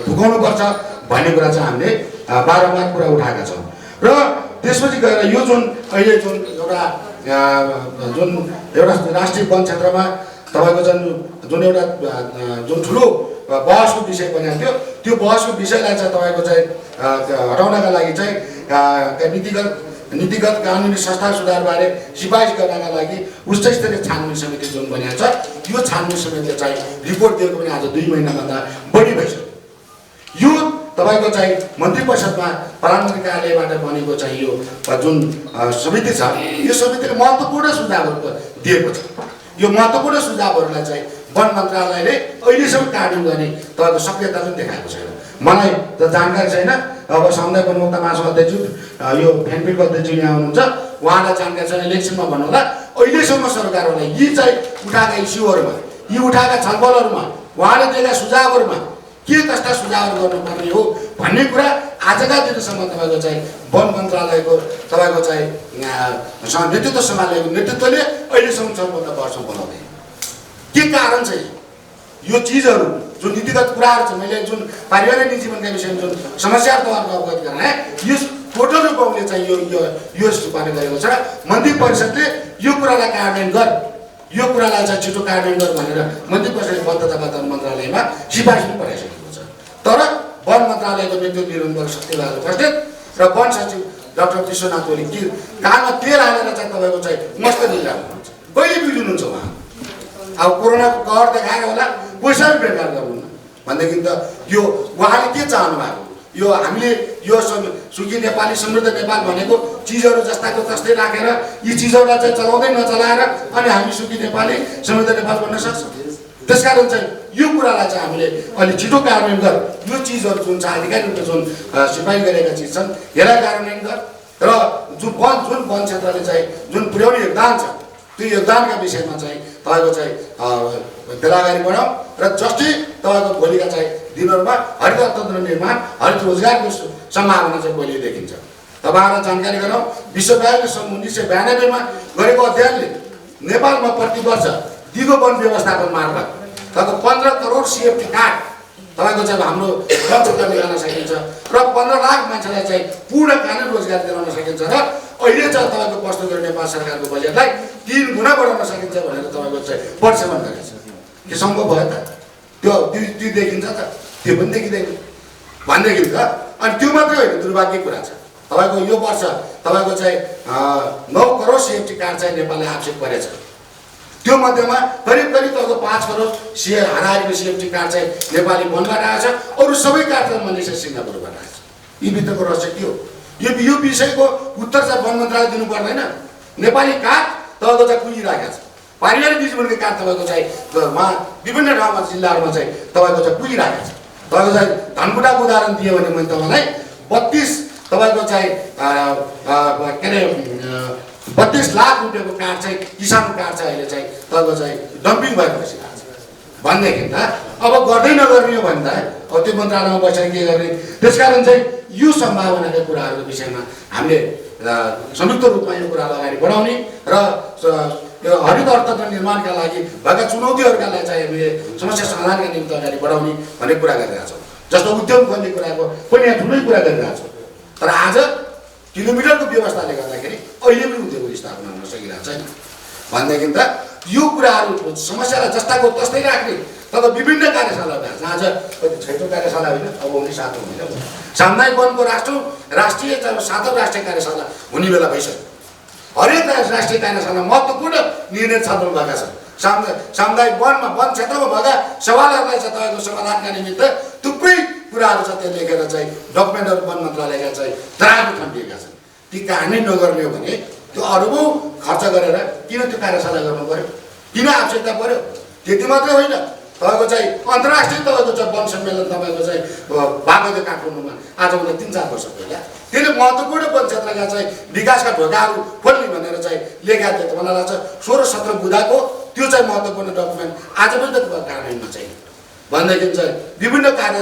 फुकाउनुपर्छ भन्ने कुरा चाहिँ हामीले बारम्बार कुरा उठाएका छौँ। र त्यसपछि गएर यो जुन अहिले जुन एउटा राष्ट्रिय वन क्षेत्रमा तपाईँको जुन एउटा जुन ठुलो बहसको विषय बनेको थियो त्यो बहसको विषयलाई चाहिँ तपाईँको चाहिँ हटाउनका लागि चाहिँ नीतिगत कानुनी संस्था सुधारबारे सिफारिस गर्नका लागि उच्च स्तरीय छानबिन समिति जुन बनेको छ यो छानबिन समितिले चाहिँ रिपोर्ट दिएको पनि आज 2 महिनाभन्दा बढी भइसक्यो। यो तपाईँको चाहिँ मन्त्री परिषदमा प्रधानमन्त्री कार्यालयबाट बनेको चाहिँ यो जुन समिति छ यो समितिले महत्त्वपूर्ण सुझावहरू दिएको छ। यो महत्त्वपूर्ण सुझावहरूलाई चाहिँ वन मन्त्रालयले अहिलेसम्म कार्यान्वयन गर्ने तपाईँको सक्रियता पनि देखाएको छैन। मलाई त जानकारी छैन। अब सामुदायिक वनभोक्ता महासङ्घ अध्यक्ष यो फेनफिल्डको अध्यक्ष यहाँ हुनुहुन्छ, उहाँलाई जानकारी छैन। इलेक्सनमा भन्नुहोला अहिलेसम्म सरकारहरूलाई यी चाहिँ उठाएका इस्युहरूमा, यी उठाएका छलफलहरूमा, उहाँले दिएका सुझावहरूमा के कस्ता सुझावहरू गर्नुपर्ने हो भन्ने कुरा आजका दिनसम्म तपाईँको चाहिँ वन मन्त्रालयको तपाईँको चाहिँ नेतृत्व सम्हालेको नेतृत्वले अहिलेसम्म 4 वर्ष बोलाउँदैन। के कारण चाहिँ यो चिजहरू जुन नीतिगत कुराहरू छ, मैले जुन पारिवारिक जीवनका विषयमा जुन समस्याहरू तपाईँहरूको अवगत गराएँ यो टोटल रूपले चाहिँ यो पालन गरेको छ। मन्त्री परिषदले यो कुरालाई कार्यान्वयन गर, यो कुरालाई चाहिँ छिटो कार्यान्वयन गर भनेर मन्त्री परिषदले वन तथा वातावरण मन्त्रालयमा सिफारिस पनि पठाइसकेको छ। तर वन मन्त्रालयको नेतृत्व दिनुभएको सत्यबहादुर बस्नेत र वन सचिव डाक्टर विश्वनाथ ओली के कानमा तेल हालेर चाहिँ तपाईँको चाहिँ मस्त दिइरहनुहुन्छ। कहिले बिग्रिनुहुन्छ उहाँ? अब कोरोनाको कहर देखाएर होला, पैसा पनि बेकार गर्नुहुन्न भनेदेखि त यो उहाँले के चाहनु भएको? यो हामीले यो सुखी नेपाली समृद्ध नेपाल भनेको चिजहरू जस्ताको तस्तै राखेर यी चिजहरूलाई चाहिँ चलाउँदै नचलाएर अनि हामी सुखी नेपाली समृद्ध नेपाल बन्न सक्छौँ। त्यसकारण चाहिँ यो कुरालाई चाहिँ हामीले अलि छिटो कार्यान्वयन गर। यो चिजहरू जुन चाहिँ आधिकारिक रूपले जुन सिफारिस गरेका चिज छन् यसलाई कार्यान्वयन गर र जुन वन क्षेत्रले चाहिँ जुन पुर्याउने योगदान छ त्यो योगदानका विषयमा चाहिँ तपाईँको चाहिँ त्यसलाई अगाडि बढाउँ र जस्तै तपाईँको भोलिका चाहिँ दिनहरूमा हरित अर्थतन्त्र निर्माण हरित रोजगारको सम्भावना चाहिँ भोलि देखिन्छ। तपाईँहरूलाई जानकारी गराउँ, विश्वव्यापी सन् 1992मा गरेको अध्ययनले नेपालमा प्रति वर्ष दिगो वन व्यवस्थापन मार्फत तपाईँको 15 करोड CFT काठ तपाईँको चाहिँ हाम्रो वन क्षेत्रमा ल्याउन सकिन्छ र 15 लाख मान्छेलाई चाहिँ पूर्णकालीन रोजगार दिलाउन सकिन्छ र अहिले चाहिँ तपाईँको प्रस्तुत गर्ने नेपाल सरकारको बजेटलाई 3 गुणा बढाउन सकिन्छ भनेर तपाईँको चाहिँ प्रक्षेपण गरेको छ। के सम्भव भयो त? त्यो देखिन्छ त? त्यो पनि देखिँदैन भनेदेखि त। अनि त्यो मात्रै होइन, दुर्भाग्यको कुरा छ तपाईँको यो वर्ष तपाईँको चाहिँ 9 करोड CFT काठ चाहिँ नेपाललाई आवश्यक परेछ। त्यो मध्येमा करिब तपाईँको 5 करोड हाराहारीको CFT काठ चाहिँ नेपाली वनबाट आएछ, अरू सबै काठ चाहिँ मलेसिया सिङ्गापुरबाट आएछ। यी भित्रको रहस्य के हो? यो विषयको उत्तर चाहिँ वन मन्त्रालय दिनु पर्दैन। नेपाली काठ तपाईँको चाहिँ कुहिराखेको छ, पारिवारिक जीवनको काठ तपाईँको चाहिँ उहाँ विभिन्न ठाउँमा जिल्लाहरूमा चाहिँ तपाईँको चाहिँ कुहिराखेको छ। तपाईँको चाहिँ धनकुटाको उदाहरण दियो भने मैले तपाईँलाई 32 तपाईँको चाहिँ के अरे 32 लाख रुपियाँको काठ चाहिँ किसानको काठ चाहिँ अहिले चाहिँ तपाईँको चाहिँ डम्पिङ भएको बसिरहेको छ भनेदेखि त अब गर्दै नगर्ने हो भने त अब त्यो मन्त्रालयमा बसेर के गर्ने? त्यसकारण चाहिँ यो सम्भावनाका कुराहरूको विषयमा हामीले संयुक्त रूपमा यो कुरालाई अगाडि बढाउने र यो हरित अर्थतन्त्र निर्माणका लागि भएका चुनौतीहरूका लागि चाहिँ हामीले समस्या समाधानका निम्ति अगाडि बढाउने भन्ने कुरा गरिरहेका छौँ। जस्तो उद्योग गर्ने कुराको पनि यहाँ ठुलै कुरा गरिरहेका छौँ। तर आज किलोमिटरको व्यवस्थाले गर्दाखेरि अहिले पनि उद्योग स्थापना हुन सकिरहेको छैन भनेदेखि त यो कुराहरू समस्यालाई जस्ताको तस्तै राख्ने तर विभिन्न कार्यशाला भएको छ। आज छैटौँ कार्यशाला होइन, अब हुने 7औं होइन, सामुदायिक वनको राष्ट्रिय 7औं राष्ट्रिय कार्यशाला हुने बेला भइसक्यो। हरेक राष्ट्रिय कार्यशाला महत्त्वपूर्ण निर्णय छलफल भएका छन्। सामुदायिक वनमा वन क्षेत्रमा भएका सवालहरूलाई चाहिँ तपाईँको समाधानका निमित्त थुप्रै कुराहरू छ, त्यो लेखेर चाहिँ डकुमेन्टहरू वन मन्त्रालयका चाहिँ दराजमा थन्किएका छन्। ती कार्यान्वयन नगर्ने हो भने त्यो अरबौँ खर्च गरेर किन त्यो कार्यशाला गर्नु पर्यो? किन आवश्यकता पर्यो? त्यति मात्रै होइन, तपाईँको चाहिँ अन्तर्राष्ट्रिय तपाईँको चाहिँ वन सम्मेलन तपाईँको चाहिँ भएको थियो काठमाडौँमा आजभन्दा 3-4 वर्ष पहिला। त्यसले महत्त्वपूर्ण वन क्षेत्रका चाहिँ विकासका ढोकाहरू खोल्ने भनेर चाहिँ लेखेको थियो। मलाई लाग्छ 16-17 बुँदाको त्यो चाहिँ महत्त्वपूर्ण डकुमेन्ट आज पनि त कार्यान्वयनमा चाहिँ भनेदेखि चाहिँ विभिन्न कार्य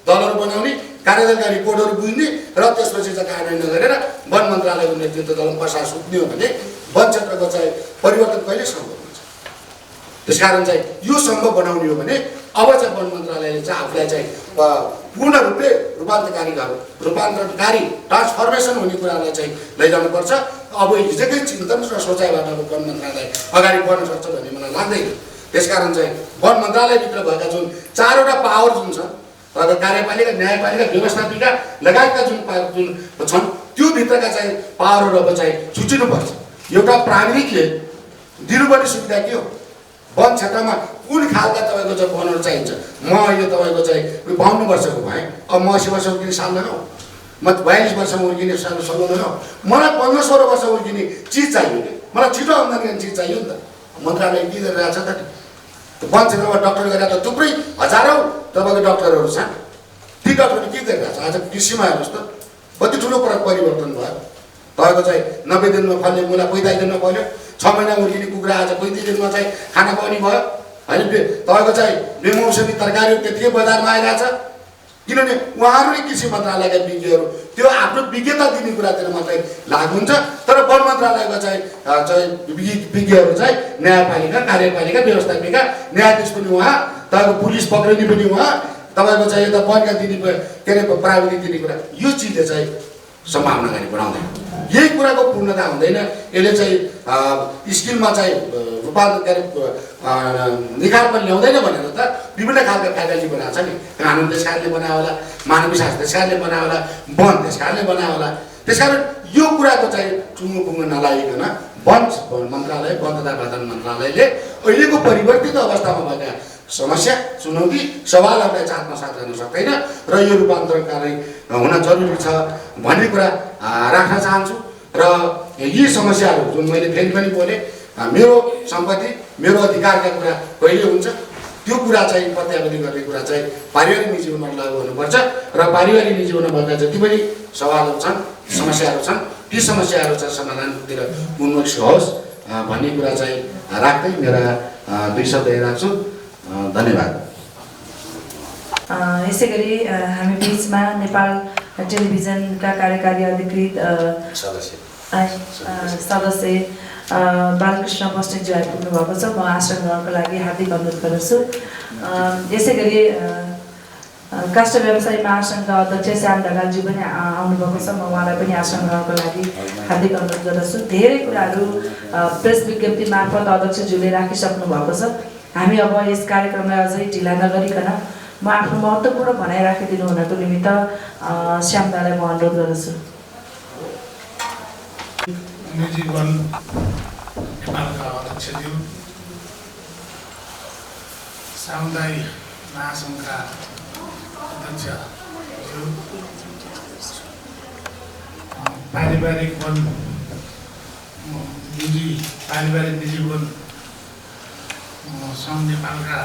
दलहरू बनाउने, कार्यदलका रिपोर्टहरू बुझ्ने र त्यसपछि चाहिँ कार्यान्वयन गरेर वन मन्त्रालयको नेतृत्व दल प्रसार सुत्ने हो भने वन क्षेत्रको चाहिँ परिवर्तन कहिले सम्भव हुन्छ? त्यसकारण चाहिँ यो सम्भव बनाउने हो भने अब चाहिँ वन मन्त्रालयले चाहिँ आफूलाई चाहिँ पूर्ण रूपले रूपान्तरणकारी ट्रान्सफर्मेसन हुने कुरालाई चाहिँ लैजानुपर्छ। अब हिजोकै चिन्तन र सोचाइबाट वन मन्त्रालय अगाडि बढ्न सक्छ भन्ने मलाई लाग्दैन। त्यसकारण चाहिँ वन मन्त्रालयभित्र भएका जुन 4वटा पावर जुन छ, कार्यपालिका, न्यायपालिका, व्यवस्थापिका लगायतका जुन छन् त्यो भित्रका चाहिँ पावरहरू अब चाहिँ छुट्टिनुपर्छ। एउटा प्राविधिकले दिनुपर्ने सुविधा के हो? वन क्षेत्रमा कुन खालका तपाईँको चाहिँ वनहरू चाहिन्छ? म अहिले तपाईँको चाहिँ 52 वर्षको भएँ, अब म 80 वर्ष उर्किने साल लगाऊ, म 42 वर्षमा उर्किने साल लगाऊ, मलाई 15-16 वर्ष उर्किने चिज चाहियो नि, मलाई छिटो आम्दानी गर्ने चिज चाहियो नि त। मन्त्रालय के गरिरहेको छ त? वन क्षेत्रमा डक्टर गरेर त थुप्रै हजारौँ तपाईँको डक्टरहरू छन्। ती डक्टरले के गरिरहेको छ? आज कृषिमा हेर्नुहोस् त कति ठुलो परिवर्तन भयो। तपाईँको चाहिँ 90 दिनमा फल्ने मुला 45 दिनमा फल्यो, 6 महिना उर्किने कुखुरा आज 35 दिनमा चाहिँ खाना पाउने भयो होइन। तपाईँको चाहिँ बेमौसमी तरकारीहरू त्यतिकै बजारमा आइरहेछ किनभने उहाँहरूले कृषि मन्त्रालयका विज्ञहरू त्यो आफ्नो विज्ञता दिने कुरातिर मात्रै लाग्नुहुन्छ। तर वन मन्त्रालयको चाहिँ विज्ञहरू चाहिँ न्यायपालिका, कार्यपालिका, व्यवस्थापिका, न्यायाधीश पनि उहाँ, तपाईँको पुलिस पक्रिने पनि उहाँ, तपाईँको चाहिँ यता वनका दिने के अरे प्राविधिक दिने कुरा, यो चिजले चाहिँ सम्भावना अगाडि बढाउँदैन। यही कुराको पूर्णता हुँदैन। यसले चाहिँ स्किलमा चाहिँ रूपान्तरण के अरे निखार पनि ल्याउँदैन भनेर त विभिन्न खालका फ्याकल्टी बनाएको छ नि। कानुन त्यस कारणले बनायो होला, मानवीय शास्त्र त्यस कारणले बनायो होला, वन त्यस कारणले बनायो होला। त्यसकारण यो कुराको चाहिँ टुङ्गो नलागिकन वन मन्त्रालय, वन तथा वातावरण मन्त्रालयले अहिलेको परिवर्तित अवस्थामा भएका समस्या, चुनौती, सवालहरूलाई चाँतनसात गर्न सक्दैन र यो रूपान्तरणकारी हुन जरुरी छ भन्ने कुरा राख्न चाहन्छु। र यी समस्याहरू जुन मैले फेरि पनि बोलेँ, मेरो सम्पत्ति, मेरो अधिकारका कुरा कहिले हुन्छ त्यो कुरा चाहिँ प्रत्यावधि गर्ने कुरा चाहिँ पारिवारिक निजी जीवनमा लागू हुनुपर्छ र पारिवारिक निजी जीवनमा भएका जति पनि सवालहरू छन्, समस्याहरू छन्, ती समस्याहरू चाहिँ समाधानतिर उन्मुख होस् भन्ने कुरा चाहिँ राख्दै मेरा 2 शब्द राख्छु। धन्यवाद। यसै गरी हामी बिचमा नेपाल टेलिभिजनका कार्यकारी अधिकृत सदस्य बालकृष्ण बस्नेतज्यू आइपुग्नु भएको छ। म आसन ग्रहणको लागि हार्दिक अनुरोध गर्दछु। यसै गरी काष्ठ व्यवसायी महासङ्घका अध्यक्ष श्याम ढकालज्यू पनि आउनुभएको छ। म उहाँलाई पनि आसन ग्रहणको लागि हार्दिक अनुरोध गर्दछु। धेरै कुराहरू प्रेस विज्ञप्ति मार्फत अध्यक्षज्यूले राखिसक्नु भएको छ। हामी अब यस कार्यक्रमलाई अझै ढिला नगरिकन म आफ्नो महत्त्वपूर्ण भनाइ राखिदिनु हुनको निमित्त श्याम दालाई म अनुरोध गर्दछु। निजी वन नेपालका अध्यक्षज्यू, सामुदायिक महासङ्घका अध्यक्षज्यू, पारिवारिक निजी वन सङ्घ नेपालका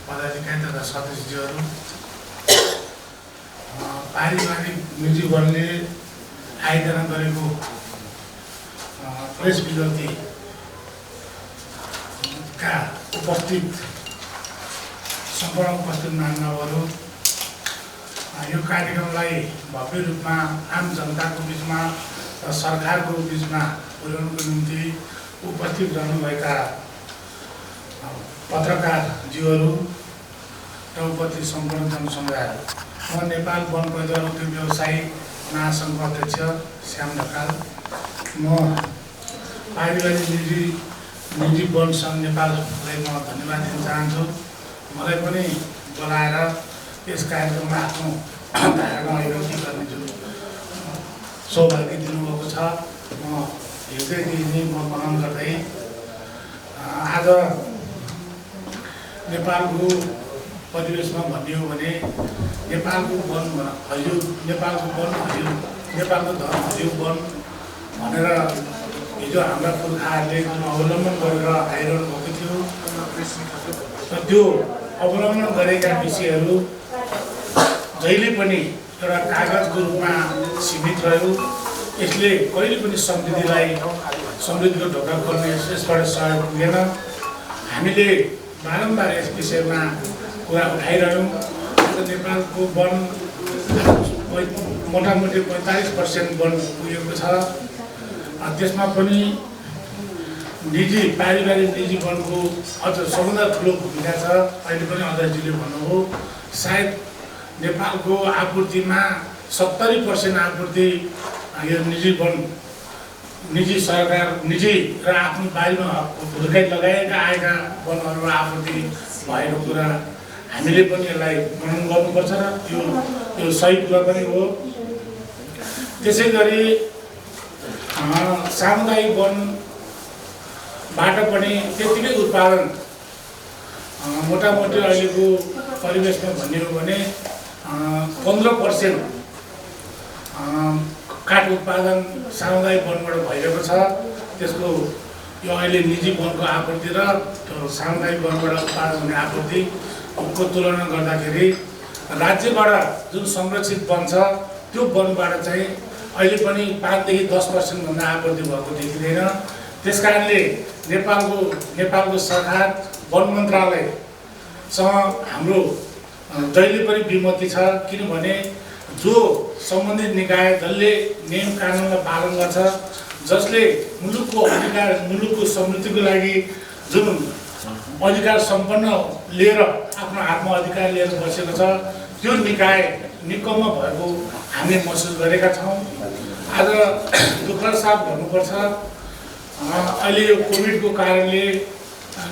पदाधिकारी तथा सदस्यज्यूहरू, पारिवारिक निजी वनले आयोजना गरेको प्रेस विज्ञप्तिका सम्पूर्ण उपस्थित महानुभावहरू, यो कार्यक्रमलाई भव्य रूपमा आम जनताको बिचमा र सरकारको बिचमा पुर्याउनुको निम्ति उपस्थित रहनुभएका पत्रकारज्यूहरू र उपस्थित सम्पूर्ण जनसमुदायहरू, म नेपाल वन पैदल उद्योग व्यवसायी महासङ्घको अध्यक्ष श्याम ढकाल, म पारिवारिक निजी वन सङ्घ नेपाललाई म धन्यवाद दिन चाहन्छु। मलाई पनि बोलाएर यस कार्यक्रममा आफ्नो धारणा अभिव्यक्ति गर्ने जुन सौभाग्य दिनुभएको छ, म हृदयदेखि म प्रणाम गर्दै आज नेपालको परिवेशमा भन्ने हो भने नेपालको वन हरियो, नेपालको वन हरियो, नेपालको धन हरियो वन भनेर हिजो हाम्रा पुर्खाहरूले जुन अवलम्बन गरेर आइरहनु भएको थियो र त्यो अवलम्बन गरेका विषयहरू जहिले पनि एउटा कागजको रूपमा सीमित रह्यो। यसले कहिले पनि समृद्धिको ढोका खोल्ने यसबाट सहयोग पुगेन। हामीले बारम्बार यस विषयमा कुरा उठाइरह्यौँ। नेपालको वन मोटामोटी 45% वन पुगेको छ। त्यसमा पनि पारिवारिक निजी वनको अझ सबभन्दा ठुलो भूमिका छ। अहिले पनि अध्यक्षज्यूले भन्नुभयो, सायद नेपालको आपूर्तिमा 70% आपूर्ति यो निजी वन, निजी सरकार, निजी र आफ्नो बारीमा हुर्काइ लगाएका आएका वनहरू आपूर्ति भएको कुरा हामीले पनि यसलाई मनन गर्नुपर्छ र यो सही कुरा पनि हो। त्यसै गरी सामुदायिक वनबाट पनि त्यतिकै उत्पादन मोटामोटी अहिलेको परिवेशमा भन्ने हो भने 15% काठ उत्पादन सामुदायिक वनबाट भइरहेको छ। त्यसको यो अहिले निजी वनको आपूर्ति र सामुदायिक वनबाट उत्पादन हुने आपूर्तिको तुलना गर्दाखेरि राज्यबाट जुन संरक्षित वन छ त्यो वनबाट चाहिँ अहिले पनि 5 देखि 10% भन्दा आपूर्ति भएको देखिँदैन। त्यसकारणले नेपालको सरकार वन मन्त्रालयसँग हाम्रो जहिले पनि विमति छ। किनभने जो सम्बन्धित निकाय जसले नियम कानुनलाई पालन गर्छ, जसले मुलुकको समृद्धिको लागि जुन अधिकार सम्पन्न लिएर आफ्नो हातमा अधिकार लिएर बसेको छ, त्यो निकाय निकम्म भएको हामीले महसुस गरेका छौँ। र आज दुःखद साथ भन्नुपर्छ, अहिले यो कोभिडको कारणले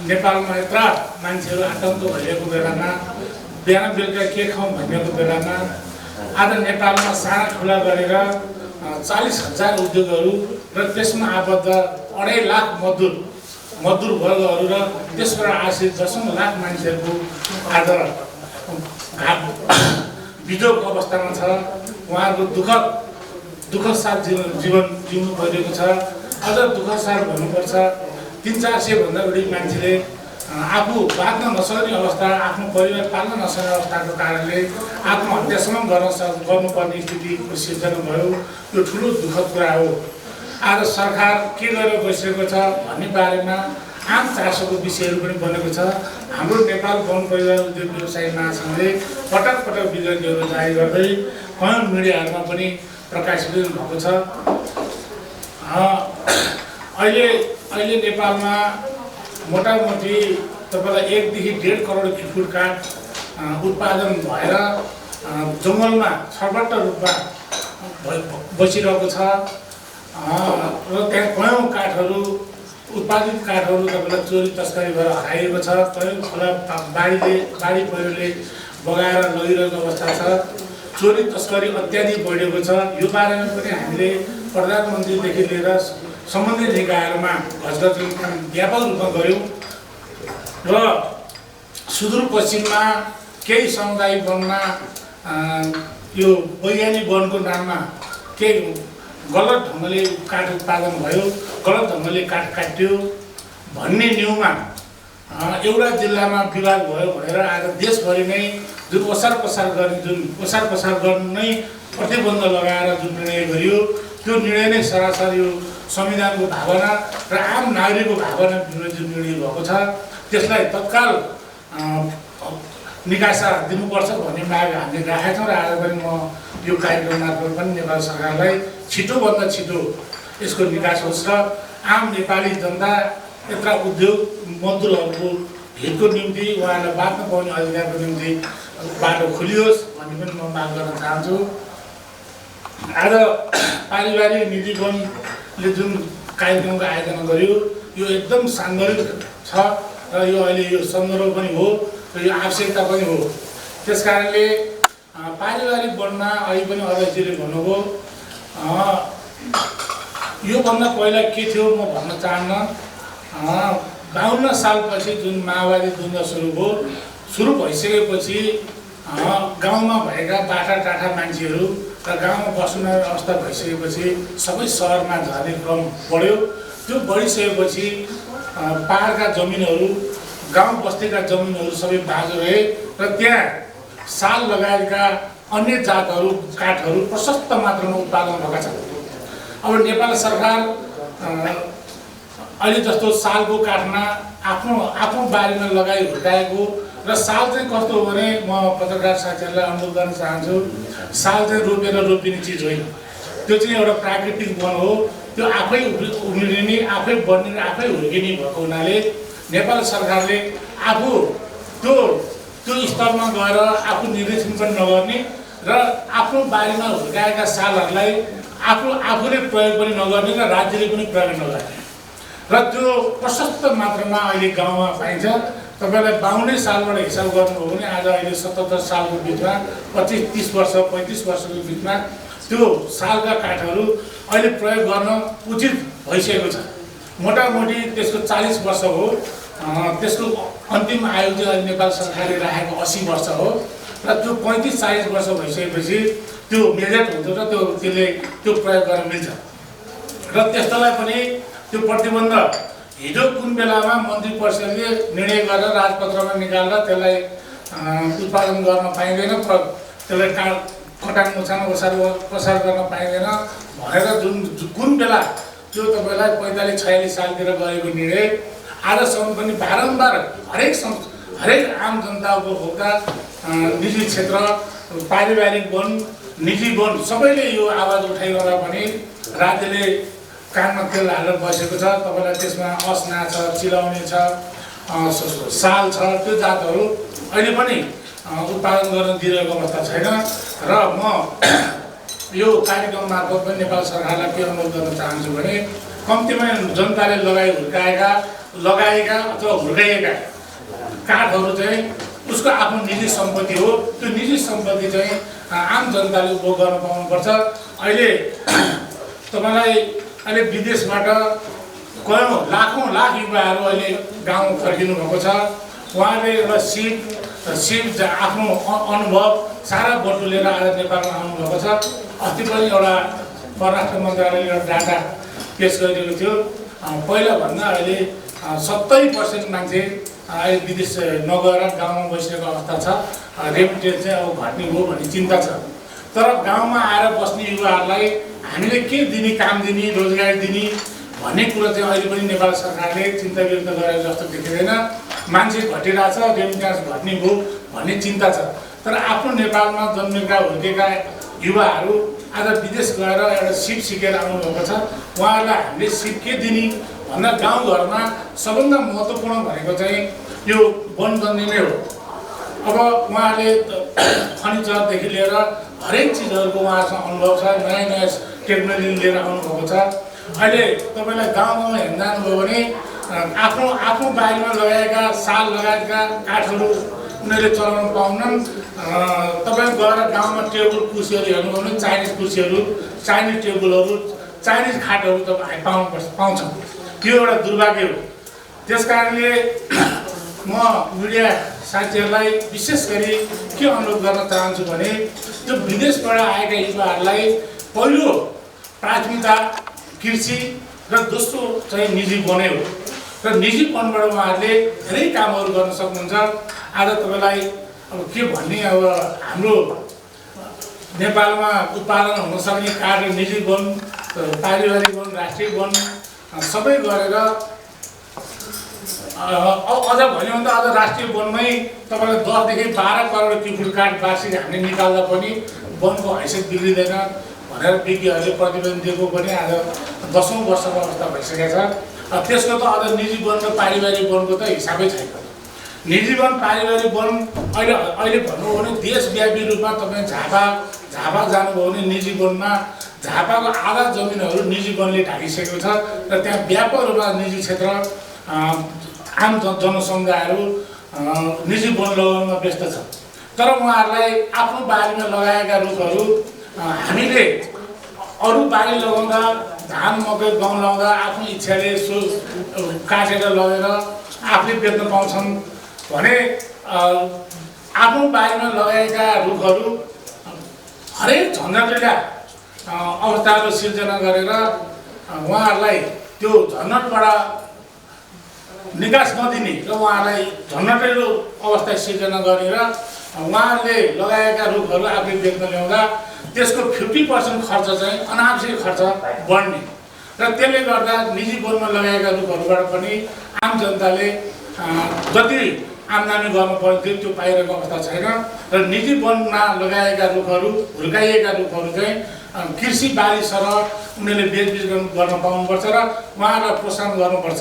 नेपालमा यत्र मान्छेहरू आतङ्क भइरहेको बेलामा बिहान बेलुका के खाउँ भनेको बेलामा आज नेपालमा साना ठुला गरेर 40,000 उद्योगहरू र त्यसमा आबद्ध 2.5 लाख मजदुर वर्गहरू र त्यसबाट आश्रित 10 लाख मान्छेहरूको आज बिजोग अवस्थामा छ। उहाँहरूको दुःखद साथ जीवन जिउनु परिरहेको छ। अझ दुःखद साथ भन्नुपर्छ, 300-400 भन्दा बढी मान्छेले आफू बाँच्न नसक्ने अवस्था, आफ्नो परिवार पाल्न नसक्ने अवस्थाको कारणले आत्महत्यासम्म गर्नुपर्ने स्थितिको सिर्जना भयो। यो ठुलो दुःखद कुरा हो। आज सरकार के गरेर बसिरहेको छ भन्ने बारेमा आम चासोको विषयहरू पनि बनेको छ। हाम्रो नेपाल वन परिवार उद्योग व्यवसाय महासङ्घले पटक पटक विज्ञप्तिहरू जारी गर्दै कयौँ मिडियाहरूमा पनि प्रकाशित भएको छ। अहिले नेपालमा मोटामोटी तपाईँलाई 1 देखि 1.5 करोड क्युबिक काठ उत्पादन भएर जङ्गलमा छरबट्ट रूपमा बसिरहेको छ र त्यहाँ कयौँ काठहरू उत्पादित काठहरू तपाईँलाई चोरी तस्करी भएर हराइएको छ। कयौँ खोला बाढी पहिरोले बगाएर लगिरहेको अवस्था छ। चोरी तस्करी अत्याधिक बढेको छ। यो बारेमा पनि हामीले प्रधानमन्त्रीदेखि लिएर सम्बन्धित निकायहरूमा घचघच व्यापक रूपमा गऱ्यौँ र सुदूरपश्चिममा केही सामुदायिक वनमा यो वैज्ञानिक वनको नाममा केही गलत ढङ्गले काठ उत्पादन भयो, गलत ढङ्गले काठ काट्यो भन्ने न्युमा एउटा जिल्लामा विवाद भयो भनेर आज देशभरि नै जुन ओसार पसार गर्नु नै प्रतिबन्ध लगाएर जुन निर्णय गरियो, त्यो निर्णय नै सरासर यो संविधानको भावना र आम नागरिकको भावना विरुद्ध जुन निर्णय भएको छ त्यसलाई तत्काल निकासा दिनुपर्छ भन्ने माग हामीले राखेका छौँ। र आज पनि म यो कार्यक्रम मार्फत पनि नेपाल सरकारलाई छिटोभन्दा छिटो यसको निकास होस् र आम नेपाली जनता यत्र उद्योग मजदुरहरूको हितको निम्ति उहाँहरूलाई बाँच्न पाउने अधिकारको निम्ति बाटो खोलियोस् भन्ने पनि म माग गर्न चाहन्छु। आज पारिवारिक निजी वनले जुन कार्यक्रमको आयोजना गर्यो यो एकदम सान्दर्भिक छ र यो अहिले यो सन्दर्भ पनि हो र यो आवश्यकता पनि हो। त्यस कारणले पारिवारिक वनमा अहिले पनि अध्यक्षले भन्नुभयो, योभन्दा पहिला के थियो म भन्न चाहन्न। 52 सालपछि जुन माओवादी द्वन्द्व सुरु भइसकेपछि गाउँमा भएका बाटाटाठा मान्छेहरू र गाउँमा बस्ने अवस्था भइसकेपछि सबै सहरमा झर्ने क्रम बढ्यो। त्यो बढिसकेपछि पहाडका जमिनहरू, गाउँ बस्तीका जमिनहरू सबै बाँझो रहे र त्यहाँ साल लगायतका अन्य जातहरू काठहरू प्रशस्त मात्रामा उत्पादन भएका छन्। अब नेपाल सरकार अहिले जस्तो सालको काठमा आफ्नो बारीमा लगाई हुर्काएको र साल चाहिँ कस्तो हो भने म पत्रकार साथीहरूलाई अनुरोध गर्न चाहन्छु, साल चाहिँ रोपेर रोपिने चिज होइन। त्यो चाहिँ एउटा प्राकृतिक वन हो। त्यो आफै उम्रिने, आफै बढ्ने, आफै हुर्किने भएको हुनाले नेपाल सरकारले आफू त्यो स्तरमा गएर आफू निर्देशन पनि नगर्ने र आफ्नो बारीमा हुर्काएका सालहरूलाई आफूले प्रयोग पनि नगर्ने र राज्यले पनि प्रयोग नगर्ने र त्यो प्रशस्त मात्रामा अहिले गाउँमा पाइन्छ। तपाईँलाई 52 सालबाट हिसाब गर्नुभयो भने आज अहिले 77 सालको बिचमा 25-30 वर्ष 35 वर्षको बिचमा त्यो सालका काठहरू अहिले प्रयोग गर्न उचित भइसकेको छ। मोटामोटी त्यसको 40 वर्ष हो। त्यसको अन्तिम आयु चाहिँ अहिले नेपाल सरकारले राखेको 80 वर्ष हो र त्यो 35-40 वर्ष भइसकेपछि त्यो मेजर हुन्छ र त्यो प्रयोग गर्न मिल्छ र त्यस्तोलाई पनि त्यो प्रतिबन्ध हिजो कुन बेलामा मन्त्री परिषदले निर्णय गरेर राजपत्रमा निकालेर त्यसलाई उत्पादन गर्न पाइँदैन, त्यसलाई कटान मुछान पसार गर्न पाइँदैन भनेर कुन बेला त्यो तपाईँलाई 45-46 सालतिर गरेको निर्णय आजसम्म पनि बारम्बार हरेक आम जनता उपभोक्ता, निजी क्षेत्र, पारिवारिक वन, निजी वन सबैले यो आवाज उठाइरहँदा पनि राज्यले कानमा तेल हालेर बसेको छ। तपाईँलाई त्यसमा असना छ, चिलाउने छ, साल छ, त्यो जातहरू अहिले पनि उत्पादन गर्न दिइरहेको अवस्था छैन र म यो कार्यक्रम मार्फत पनि नेपाल सरकारलाई के अनुरोध गर्न चाहन्छु भने कम्तीमा जनताले लगाएका अथवा हुर्काइएका काठहरू चाहिँ उसको आफ्नो निजी सम्पत्ति हो। त्यो निजी सम्पत्ति चाहिँ आम जनताले उपभोग गर्न पाउनुपर्छ। अहिले तपाईँलाई अहिले विदेशबाट कयौँ लाख युवाहरू अहिले गाउँ फर्किनु भएको छ। उहाँले एउटा सिप आफ्नो अनुभव सारा बटुलेर आज नेपालमा आउनुभएको छ। अस्ति पनि एउटा परराष्ट्र मन्त्रालयले एउटा डाटा पेस गरिएको थियो। पहिलाभन्दा अहिले 70% मान्छे अहिले विदेश नगएर गाउँमा बसिरहेको अवस्था छ। रेमिटेन्स चाहिँ अब घट्ने हो भन्ने चिन्ता छ। तर गाउँमा आएर बस्ने युवाहरूलाई हामीले के दिने, काम दिने, रोजगार दिने भन्ने कुरा चाहिँ अहिले पनि नेपाल सरकारले चिन्ता व्यक्त गरेको जस्तो देखिँदैन। मान्छे घटिरहेछ, रेमिटेन्स घट्ने हो भन्ने चिन्ता छ। तर आफ्नो नेपालमा जन्मेका हुर्केका युवाहरू आज विदेश गएर एउटा सिप सिकेर आउनुभएको छ। उहाँहरूलाई हामीले सिप के दिने भन्दा गाउँघरमा सबभन्दा महत्त्वपूर्ण भनेको चाहिँ यो वनजन्य नै हो। अब उहाँले फर्निचरदेखि लिएर हरेक चिजहरूको उहाँसँग अनुभव छ। नयाँ टेक्नोलोजी लिएर आउनुभएको छ। अहिले तपाईँलाई गाउँमा हेर्न जानुभयो भने आफ्नो बारीमा लगाएका साल लगायतका काठहरू उनीहरूले चलाउन पाउनन्। तपाईँ गएर गाउँमा टेबल कुर्सीहरू हेर्नुभयो भने चाइनिज कुर्सीहरू, चाइनिज टेबलहरू, चाइनिज खाटहरू तपाईँ पाउँछौँ। त्यो एउटा दुर्भाग्य हो। त्यस कारणले म मिडिया साथीहरूलाई विशेष गरी के अनुरोध गर्न चाहन्छु भने त्यो विदेशबाट आएका युवाहरूलाई पहिलो प्राथमिकता कृषि र दोस्रो चाहिँ निजी वनै हो। र निजी वनबाट उहाँहरूले धेरै कामहरू गर्न सक्नुहुन्छ। आज तपाईँलाई अब के भन्ने, अब हाम्रो नेपालमा उत्पादन हुन सक्ने काठ निजी वन, पारिवारिक वन, राष्ट्रिय वन सबै गरेर अझ भन्यो भने त अझ राष्ट्रिय वनमै तपाईँलाई 10 देखि 12 करोड क्युबिक काठ वार्षिक हामीले निकाल्दा पनि वनको हैसियत बिग्रिँदैन भनेर विज्ञहरूले प्रतिवेदन दिएको पनि आज 10औं वर्षको अवस्था भइसकेको छ। त्यसको त अझ निजी वन र पारिवारिक वनको त हिसाबै छैन। निजी वन, पारिवारिक वन अहिले भन्नु हो भने देशव्यापी रूपमा तपाईँ झापा जानुभयो भने निजी वनमा झापाको आधा जमिनहरू निजी वनले ढाकिसकेको छ र त्यहाँ व्यापक रूपमा निजी क्षेत्र आम जनसमुदायहरू निजी वन लगाउनमा व्यस्त छ। तर उहाँहरूलाई आफ्नो बारीमा लगाएका रुखहरू हामीले अरू बारी लगाउँदा, धान मकै गहुँ लगाउँदा आफ्नो इच्छाले काटेर लगेर आफूले बेच्न पाउँछन् भने आफ्नो बारीमा लगाएका रुखहरू हरेक झन्झटिला अवस्थाहरू सिर्जना गरेर उहाँहरूलाई त्यो झन्झटबाट निकास नदिने र उहाँहरूलाई झन्झटिलो अवस्था सिर्जना गरेर उहाँहरूले लगाएका रुखहरू आफूले बेच्न ल्याउँदा त्यसको 50% खर्च चाहिँ अनावश्यक खर्च बढ्ने र त्यसले गर्दा निजी वनमा लगाएका रुखहरूबाट पनि आम जनताले जति आम्दानी गर्नु पर्थ्यो त्यो पाइरहेको अवस्था छैन। र निजी वनमा लगाएका रुखहरू, हुर्काइएका रुखहरू चाहिँ कृषि बारी सरह उनीहरूले बेचबिच गर्न पाउनुपर्छ र उहाँहरूलाई प्रोत्साहन गर्नुपर्छ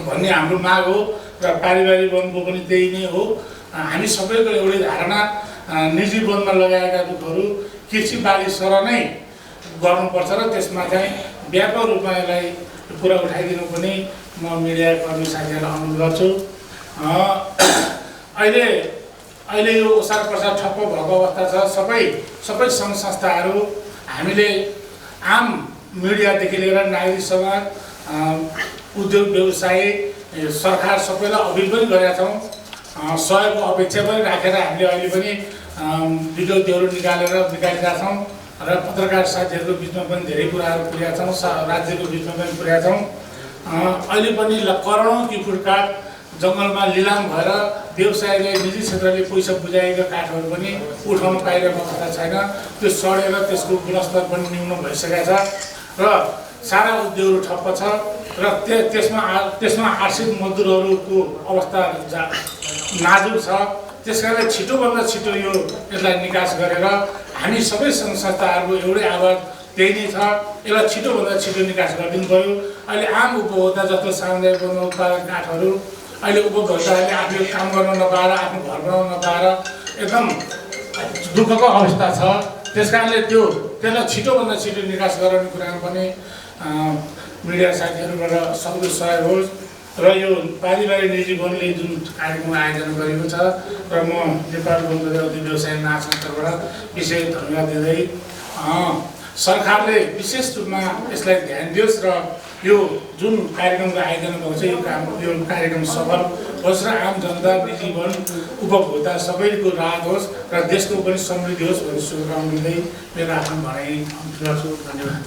भन्ने हाम्रो माग हो। र पारिवारिक वनको पनि त्यही नै हो। हामी सबैको एउटै धारणा, निजी वनमा लगाएका रुखहरू कृषि बारी सरह नै गर्नुपर्छ र त्यसमा चाहिँ व्यापक रूपमा यसलाई कुरा उठाइदिनु पनि म मिडिया कर्मी साथीहरूलाई अनुरोध गर्छु। अहिले यो ओसार प्रसार ठप्प भएको अवस्था छ। सबै सङ्घ संस्थाहरू हामीले आम मिडियादेखि लिएर नागरिक समाज, उद्योग व्यवसाय, सरकार सबैलाई अपिल पनि गरेका छौँ। सहयोगको अपेक्षा पनि राखेर हामीले अहिले पनि विज्ञप्तिहरू निकालेका छौँ र पत्रकार साथीहरूको बिचमा पनि धेरै कुराहरू पुर्याएका छौँ, राज्यको बिचमा पनि पुर्याएका छौँ। अहिले पनि करोडौँ क्युबिक काठ जङ्गलमा लिलाम भएर व्यवसायले, निजी क्षेत्रले पैसा बुझाएका काठहरू पनि उठाउन पाइरहेको अवस्था छैन। त्यो सडेर त्यसको गुणस्तर पनि न्यून भइसकेको छ र सारा उद्योगहरू ठप्प छ र त्यसमा आश्रित मजदुरहरूको अवस्था नाजुक छ। त्यस कारणले छिटोभन्दा छिटो यसलाई निकास गरेर हामी सबै सङ्घ संस्थाहरूको एउटै आवाज त्यही नै छ। यसलाई छिटोभन्दा छिटो निकास गरिदिनु पऱ्यो। अहिले आम उपभोक्ता जस्तो सामुदायिक वन उत्पादन काठहरू अहिले उपभोक्ताहरूले आफूले काम गर्न नपाएर, आफ्नो घर बनाउन नपाएर एकदम दुःखको अवस्था छ। त्यस कारणले त्यसलाई छिटोभन्दा छिटो निकास गराउने कुरामा पनि मिडिया साथीहरूबाट सक्दो सहयोग होस् र यो पारिवारिक निजी वनले जुन कार्यक्रम आयोजना गरेको छ र म नेपाल वन प्रजापति व्यवसाय महासंघबाट विशेष धन्यवाद दिँदै सरकारले विशेष रूपमा यसलाई ध्यान दियोस् र यो जुन कार्यक्रमको आयोजना भएको छ यो कार्यक्रम सफल होस् र आम जनता निजी वन उपभोक्ता सबैको राहत होस् र देशको पनि समृद्धि होस् भन्ने शुभकामना दिँदै मेरो आफ्नो भनाइ गर्छु। धन्यवाद।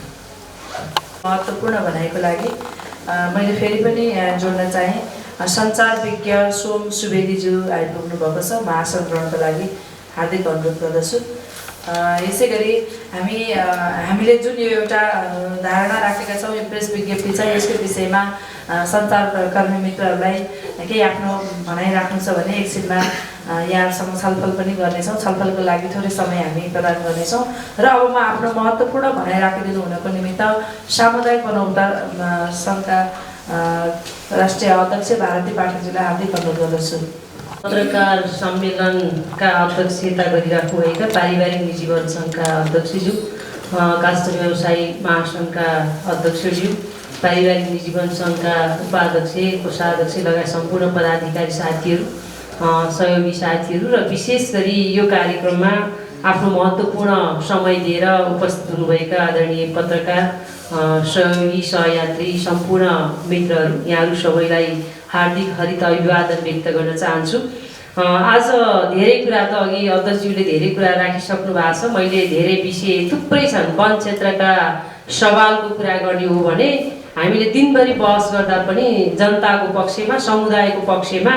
महत्त्वपूर्ण भनाइको लागि मैले फेरि पनि जोड्न चाहेँ सञ्चार विज्ञ सोम सुवेदीज्यू आइपुग्नु भएको छ। महासन ग्रहणको लागि हार्दिक अनुरोध गर्दछु। यसै गरी हामीले जुन यो एउटा धारणा राखेका छौँ यो प्रेस विज्ञप्ति छ यसको विषयमा सञ्चारकर्मी मित्रहरूलाई केही आफ्नो भनाइ राख्नु छ भने एकछिनमा यहाँहरूसँग छलफल पनि गर्नेछौँ। छलफलको लागि थोरै समय हामी प्रदान गर्नेछौँ र अब म आफ्नो महत्त्वपूर्ण भनाइ राखिदिनु हुनको निमित्त सामुदायिक वनौटा सङ्घका राष्ट्रिय अध्यक्ष भारती पाठकजीलाई हार्दिक अनुरोध गर्दछु। पत्रकार सम्मेलनका अध्यक्षता गरिराख्नुभएका पारिवारिक निजी वन सङ्घका अध्यक्षज्यू, काष्ठ व्यवसायी महासङ्घका अध्यक्षज्यू, पारिवारिक निजी वन सङ्घका उपाध्यक्ष, कोषाध्यक्ष लगायत सम्पूर्ण पदाधिकारी साथीहरू, सहयोगी साथीहरू र विशेष गरी यो कार्यक्रममा आफ्नो महत्त्वपूर्ण समय दिएर उपस्थित हुनुभएका आदरणीय पत्रकार, सहयोगी, सहयात्री, सम्पूर्ण मित्रहरू, यहाँहरू सबैलाई हार्दिक हरित अभिवादन व्यक्त गर्न चाहन्छु। आज धेरै कुरा त अघि अध्यक्षज्यूले धेरै कुरा राखिसक्नु भएको छ। मैले धेरै विषय थुप्रै छन्। वन क्षेत्रका सवालको कुरा गर्ने हो भने हामीले दिनभरि बहस गर्दा पनि जनताको पक्षमा, समुदायको पक्षमा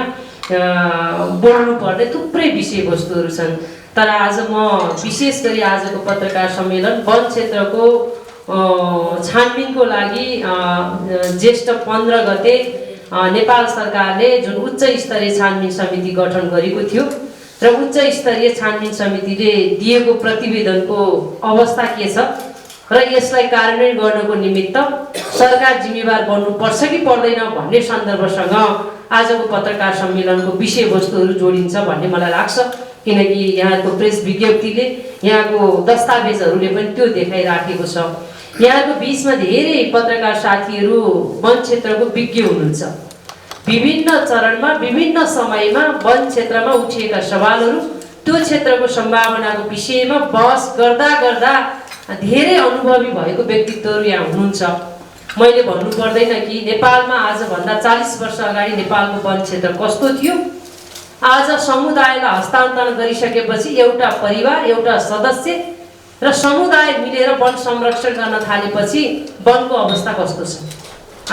बोल्नुपर्ने थुप्रै विषयवस्तुहरू छन्। तर आज म विशेष गरी आजको पत्रकार सम्मेलन वन क्षेत्रको छानबिनको लागि ज्येष्ठ 15 गते नेपाल सरकारले जुन उच्च स्तरीय छानबिन समिति गठन गरेको थियो र उच्च स्तरीय छानबिन समितिले दिएको प्रतिवेदनको अवस्था के छ र यसलाई कार्यान्वयन गर्नको निमित्त सरकार जिम्मेवार बन्नुपर्छ कि पर्दैन भन्ने सन्दर्भसँग आजको पत्रकार सम्मेलनको विषयवस्तुहरू जोडिन्छ भन्ने मलाई लाग्छ। किनकि यहाँको प्रेस विज्ञप्तिले, यहाँको दस्तावेजहरूले पनि त्यो देखाइराखेको छ। यहाँको बिचमा धेरै पत्रकार साथीहरू वन क्षेत्रको विज्ञ हुनुहुन्छ। विभिन्न चरणमा, विभिन्न समयमा वन क्षेत्रमा उठिएका सवालहरू, त्यो क्षेत्रको सम्भावनाको विषयमा बहस गर्दा गर्दा धेरै अनुभवी भएको व्यक्तित्वहरू यहाँ हुनुहुन्छ। मैले भन्नु पर्दैन कि नेपालमा आजभन्दा 40 वर्ष अगाडि नेपालको वन क्षेत्र कस्तो थियो, आज समुदायलाई हस्तान्तरण गरिसकेपछि एउटा परिवार, एउटा सदस्य र समुदाय मिलेर वन संरक्षण गर्न थालेपछि वनको अवस्था कस्तो छ।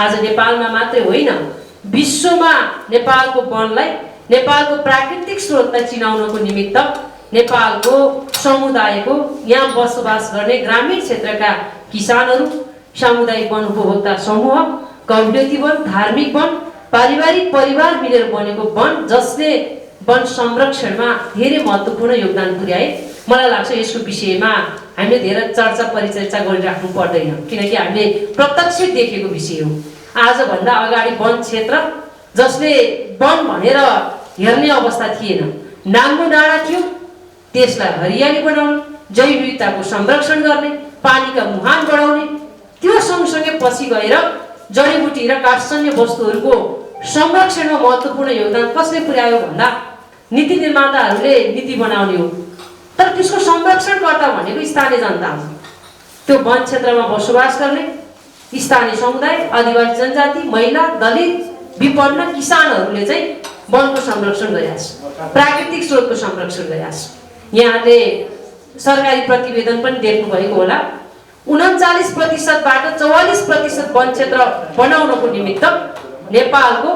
आज नेपालमा मात्रै होइन, विश्वमा नेपालको वनलाई, नेपालको प्राकृतिक स्रोतलाई चिनाउनको निमित्त नेपालको समुदायको यहाँ बसोबास गर्ने ग्रामीण क्षेत्रका किसानहरू, सामुदायिक वन उपभोक्ता समूह, कम्युनिटी वन, धार्मिक वन, पारिवारिक परिवार मिलेर बनेको वन जसले वन संरक्षणमा धेरै महत्त्वपूर्ण योगदान पुर्याए। मलाई लाग्छ यसको विषयमा हामीले धेरै चर्चा परिचर्चा गरिराख्नु पर्दैन, किनकि हामीले प्रत्यक्ष देखेको विषय हो। आजभन्दा अगाडि वन क्षेत्र जसले वन भनेर हेर्ने अवस्था थिएन, नाङ्गो डाँडा थियो, त्यसलाई हरियाली बनाउने, जैव विविधताको संरक्षण गर्ने, पानीका मुहान बढाउने, त्यो सँगसँगै पछि गएर जडीबुटी र काठसन्य वस्तुहरूको संरक्षणमा महत्त्वपूर्ण योगदान कसले पुर्यायो भन्दा नीति निर्माताहरूले नीति बनाउने हो। तर त्यसको संरक्षणकर्ता भनेको स्थानीय जनता हो। त्यो वन क्षेत्रमा बसोबास गर्ने स्थानीय समुदाय, आदिवासी जनजाति, महिला, दलित, विपन्न किसानहरूले चाहिँ वनको संरक्षण गरिरहेको छ, प्राकृतिक स्रोतको संरक्षण गरिरहेको छ। यहाँले सरकारी प्रतिवेदन पनि देख्नुभएको होला। 39%बाट 44% वन क्षेत्र बनाउनको निमित्त नेपालको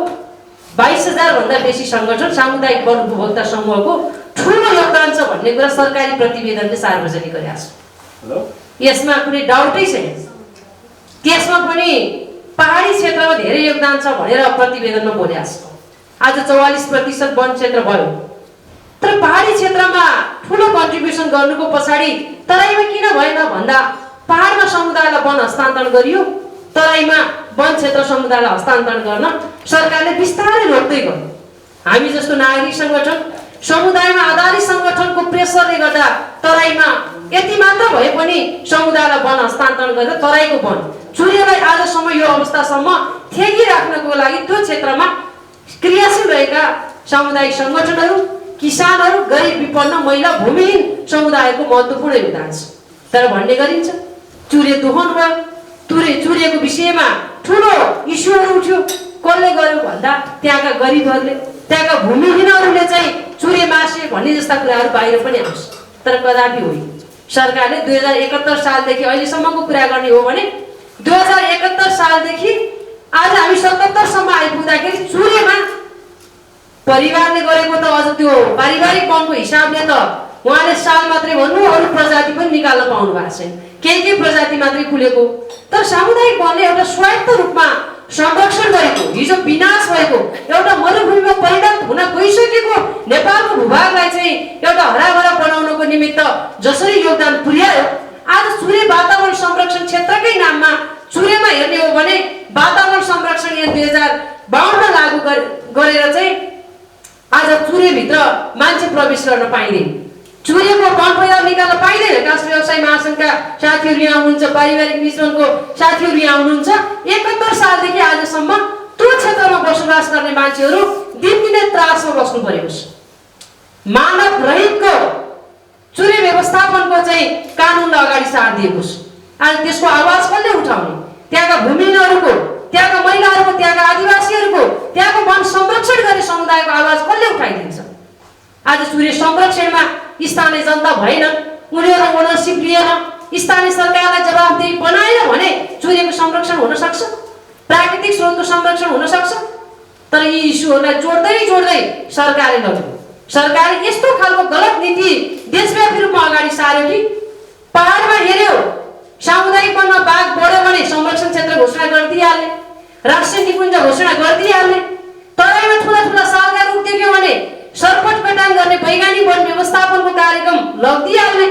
22,000 भन्दा बेसी सङ्गठन, सामुदायिक वन उपभोक्ता समूहको ठुलो योगदान छ भन्ने कुरा सरकारी प्रतिवेदनले सार्वजनिक गरेको छ। यसमा कुनै डाउटै छैन। त्यसमा पनि पहाडी क्षेत्रमा धेरै योगदान छ भनेर प्रतिवेदनमा बोलेको छ। आज 44% वन क्षेत्र भयो, तर पहाडी क्षेत्रमा ठुलो कन्ट्रिब्युसन गर्नुको पछाडि तराईमा किन भएन भन्दा पहाडमा समुदायलाई वन हस्तान्तरण गरियो, तराईमा वन क्षेत्र समुदायलाई हस्तान्तरण गर्न सरकारले बिस्तारै रोक्दै गयो। हामी जस्तो नागरिक सङ्गठन, समुदायमा आधारित सङ्गठनको प्रेसरले गर्दा तराईमा यति मात्र भए पनि समुदायलाई वन हस्तान्तरण गरेर तराईको वन चुरेलाई आजसम्म यो अवस्थासम्म थेगिराख्नको लागि त्यो क्षेत्रमा क्रियाशील रहेका सामुदायिक सङ्गठनहरू, किसानहरू, गरिब विपन्न, महिला, भूमिहीन समुदायको महत्त्वपूर्ण योगदान छ। तर भन्ने गरिन्छ चुरे दोहन भयो, चुरेको विषयमा ठुलो इस्युहरू उठ्यो। कसले गर्यो भन्दा त्यहाँका गरिबहरूले, त्यहाँका भूमिहीनहरूले चाहिँ चुरे मासे भन्ने जस्ता कुराहरू बाहिर पनि आउँछ। तर कदापि होइन। सरकारले 2071 सालदेखि अहिलेसम्मको कुरा गर्ने हो भने 2071 सालदेखि आज हामी 77 सम्म आइपुग्दाखेरि चुरेमा परिवारले गरेको त अझ त्यो पारिवारिक वनको हिसाबले त उहाँले साल मात्रै भन्नु, अरू प्रजाति पनि निकाल्न पाउनु भएको छैन। केही प्रजाति मात्रै खुलेको। तर सामुदायिक वनले एउटा स्वायत्त रूपमा संरक्षण गरेको, हिजो विनाश भएको एउटा मरुभूमिमा परिणत हुन गइसकेको नेपालको भूभागलाई चाहिँ एउटा हराभरा बनाउनको निमित्त जसरी योगदान पुर्यायो, आज चुरे वातावरण संरक्षण क्षेत्रकै नाममा चुरेमा हेर्ने हो भने वातावरण संरक्षण ऐन 2052 लागू गरेर चाहिँ आज चुरेभित्र मान्छे प्रवेश गर्न पाइँदैन। चुरेको वन पैदावार निकाल्न पाइँदैन। काष्ठ व्यवसाय महासङ्घका साथीहरू यहाँ हुनुहुन्छ, पारिवारिक मिश्रणको साथीहरू यहाँ हुनुहुन्छ। 71 सालदेखि आजसम्म त्यो क्षेत्रमा बसोबास गर्ने मान्छेहरू दिनदिनै त्रासमा बस्नु परेको छ। मानव रहितको चुरे व्यवस्थापनको चाहिँ कानुनलाई अगाडि सारिदिएको छ। आज त्यसको आवाज कसले उठाउने? त्यहाँका भूमिहीनहरूको, त्यहाँका महिलाहरूको, त्यहाँका आदिवासीहरूको, त्यहाँको वन संरक्षण गर्ने समुदायको आवाज कसले उठाइदिन्छ? आज चुरे संरक्षणमा स्थानीय जनता भएन, उनीहरू ओनरसिप लिएन, स्थानीय सरकारलाई जवाबदेही बनाएन भने चुरेको संरक्षण हुन सक्छ, प्राकृतिक स्रोतको संरक्षण हुन सक्छ। तर यी इस्युहरूलाई जोड्दै सरकारले लग्यो। सरकारले यस्तो खालको गलत नीति देशव्यापी रूपमा अगाडि सार्यो कि पहाडमा हेऱ्यो सामुदायिक वनमा बाघ बढ्यो भने संरक्षण क्षेत्र घोषणा गरिदिइहाल्ने, राष्ट्रिय निकुञ्ज घोषणा गरिदिइहाल्ने। तराईमा ठुला सालका रुख देख्यो भने सरपट कटान गर्ने वैज्ञानिक वन व्यवस्थापनको कार्यक्रम लगिदिइहाल्ने।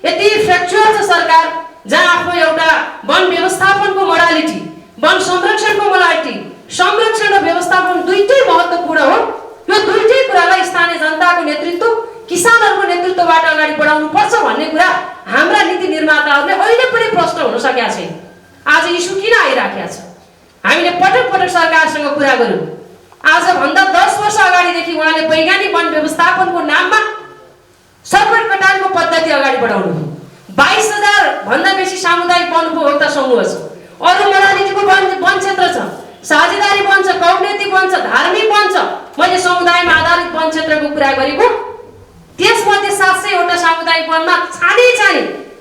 यति फ्याक्चुअल छ सरकार, जहाँ आफ्नो एउटा वन व्यवस्थापनको मोडालिटी, वन संरक्षणको मोडालिटी, संरक्षण र व्यवस्थापन दुईटै महत्त्वपूर्ण हो। यो दुईटै कुरालाई स्थानीय जनताको नेतृत्व, किसानहरूको नेतृत्वबाट अगाडि बढाउनु पर्छ भन्ने कुरा हाम्रा नीति निर्माताहरूले अहिले पनि प्रश्न हुन सकेका छैन। आज इस्यु किन आइराखेको छ? हामीले पटक सरकारसँग कुरा गर्यौँ। आजभन्दा 10 वर्ष अगाडिदेखि उहाँले वैज्ञानिक वन व्यवस्थापनको नाममा सरपट कटानको पद्धति अगाडि बढाउनु हो। 22,000 भन्दा बेसी सामुदायिक वन उपभोक्ता समूह छ, अरू मोडालिटीको वन क्षेत्र छ, साझेदारी वन छ, कौटनीतिक वन छ, धार्मिक वन छ। मैले समुदायमा आधारित वन क्षेत्रको कुरा गरेको, त्यसमध्ये 700 वटा सामुदायिक वनमा छानी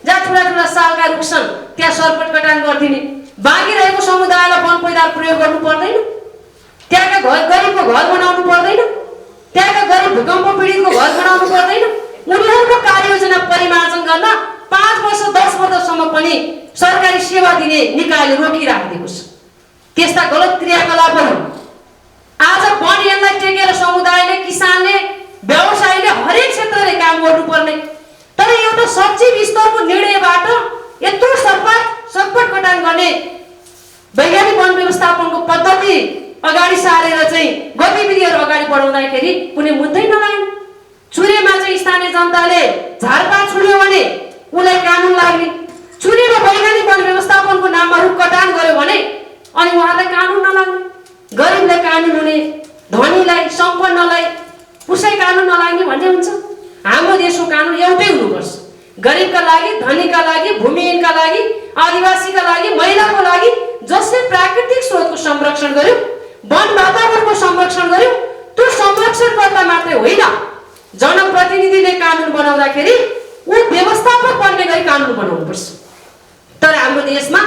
जहाँ ठुला सालका रुख छन् त्यहाँ सरपट कटान गरिदिने। बाँकी रहेको समुदायलाई वन पैदावार प्रयोग गर्नु पर्दैन, त्यहाँका गरिबको घर बनाउनु पर्दैन, त्यहाँका गरिब भूकम्प पीडितको घर बनाउनु पर्दैन। उनीहरूको कार्ययोजना परिमार्जन गर्न 5 वर्ष 10 वर्षसम्म पनि सरकारी सेवा दिने निकायले रोकिराखिदिएको छ। त्यस्ता गलत क्रियाकलापहरू आज वन ऐनलाई टेकेर समुदायले, किसानले, व्यवसायले हरेक क्षेत्रले काम गर्नुपर्ने। तर एउटा सचिव स्तरको निर्णयबाट यत्रो सरपट कटान गर्ने वैज्ञानिक वन व्यवस्थापनको पद्धति अगाडि सारेर चाहिँ गतिविधिहरू अगाडि बढाउँदाखेरि कुनै मुद्दै नलाग्ने। चुरेमा चाहिँ स्थानीय जनताले झारपात छुड्यो भने उसलाई कानुन लाग्ने। चुरेमा वैज्ञानिक वन व्यवस्थापनको नाममा रुख कटान गर्यो भने अनि उहाँलाई कानुन नलाग्ने। गरिबलाई कानुन हुने, धनीलाई, सम्पन्नलाई उसै कानुन नलाग्ने भन्ने हुन्छ। हाम्रो देशको कानुन एउटै हुनुपर्छ। गरिबका लागि, धनीका लागि, भूमिहीनका लागि, आदिवासीका लागि, महिलाको लागि, जसले प्राकृतिक स्रोतको संरक्षण गर्यो, वन वातावरणको संरक्षण गर्यो, त्यो संरक्षणकर्ता मात्रै होइन, जनप्रतिनिधिले कानुन बनाउँदाखेरि ऊ व्यवस्थापक बन्ने गरी कानुन बनाउनुपर्छ। तर हाम्रो देशमा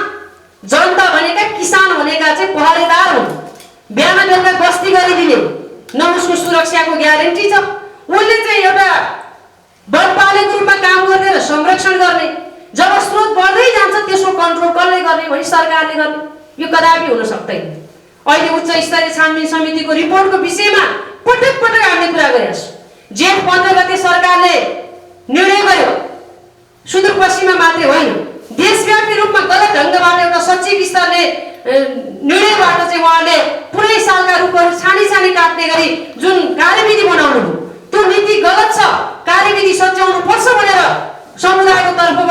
जनता भनेका, किसान भनेका चाहिँ पहरेदार हुन्। बिहान बेलुका गस्ती गरिदिने, न उसको सुरक्षाको ग्यारेन्टी छ। उसले चाहिँ एउटा वनपालकको रूपमा काम गर्ने र संरक्षण गर्ने। जब स्रोत बढ्दै जान्छ त्यसको कन्ट्रोल कसले गर्ने भने सरकारले गर्ने। यो कदापि हुन सक्दैन। अहिले उच्च स्तरीय छानबिन समितिको रिपोर्टको विषयमा पटक हामीले कुरा गरेका छौँ। जेठ 15 गते सरकारले निर्णय गर्यो, सुदूरपश्चिममा मात्रै होइन, देशव्यापी रूपमा गलत ढङ्गबाट एउटा सचिव स्तरले निर्णयबाट चाहिँ उहाँले पुरै सालका रुखहरू छानी काट्ने गरी जुन कार्यविधि बनाउनु हो त्यो नीति गलत छ, कार्यविधि सच्याउनु पर्छ भनेर समुदायको तर्फबाट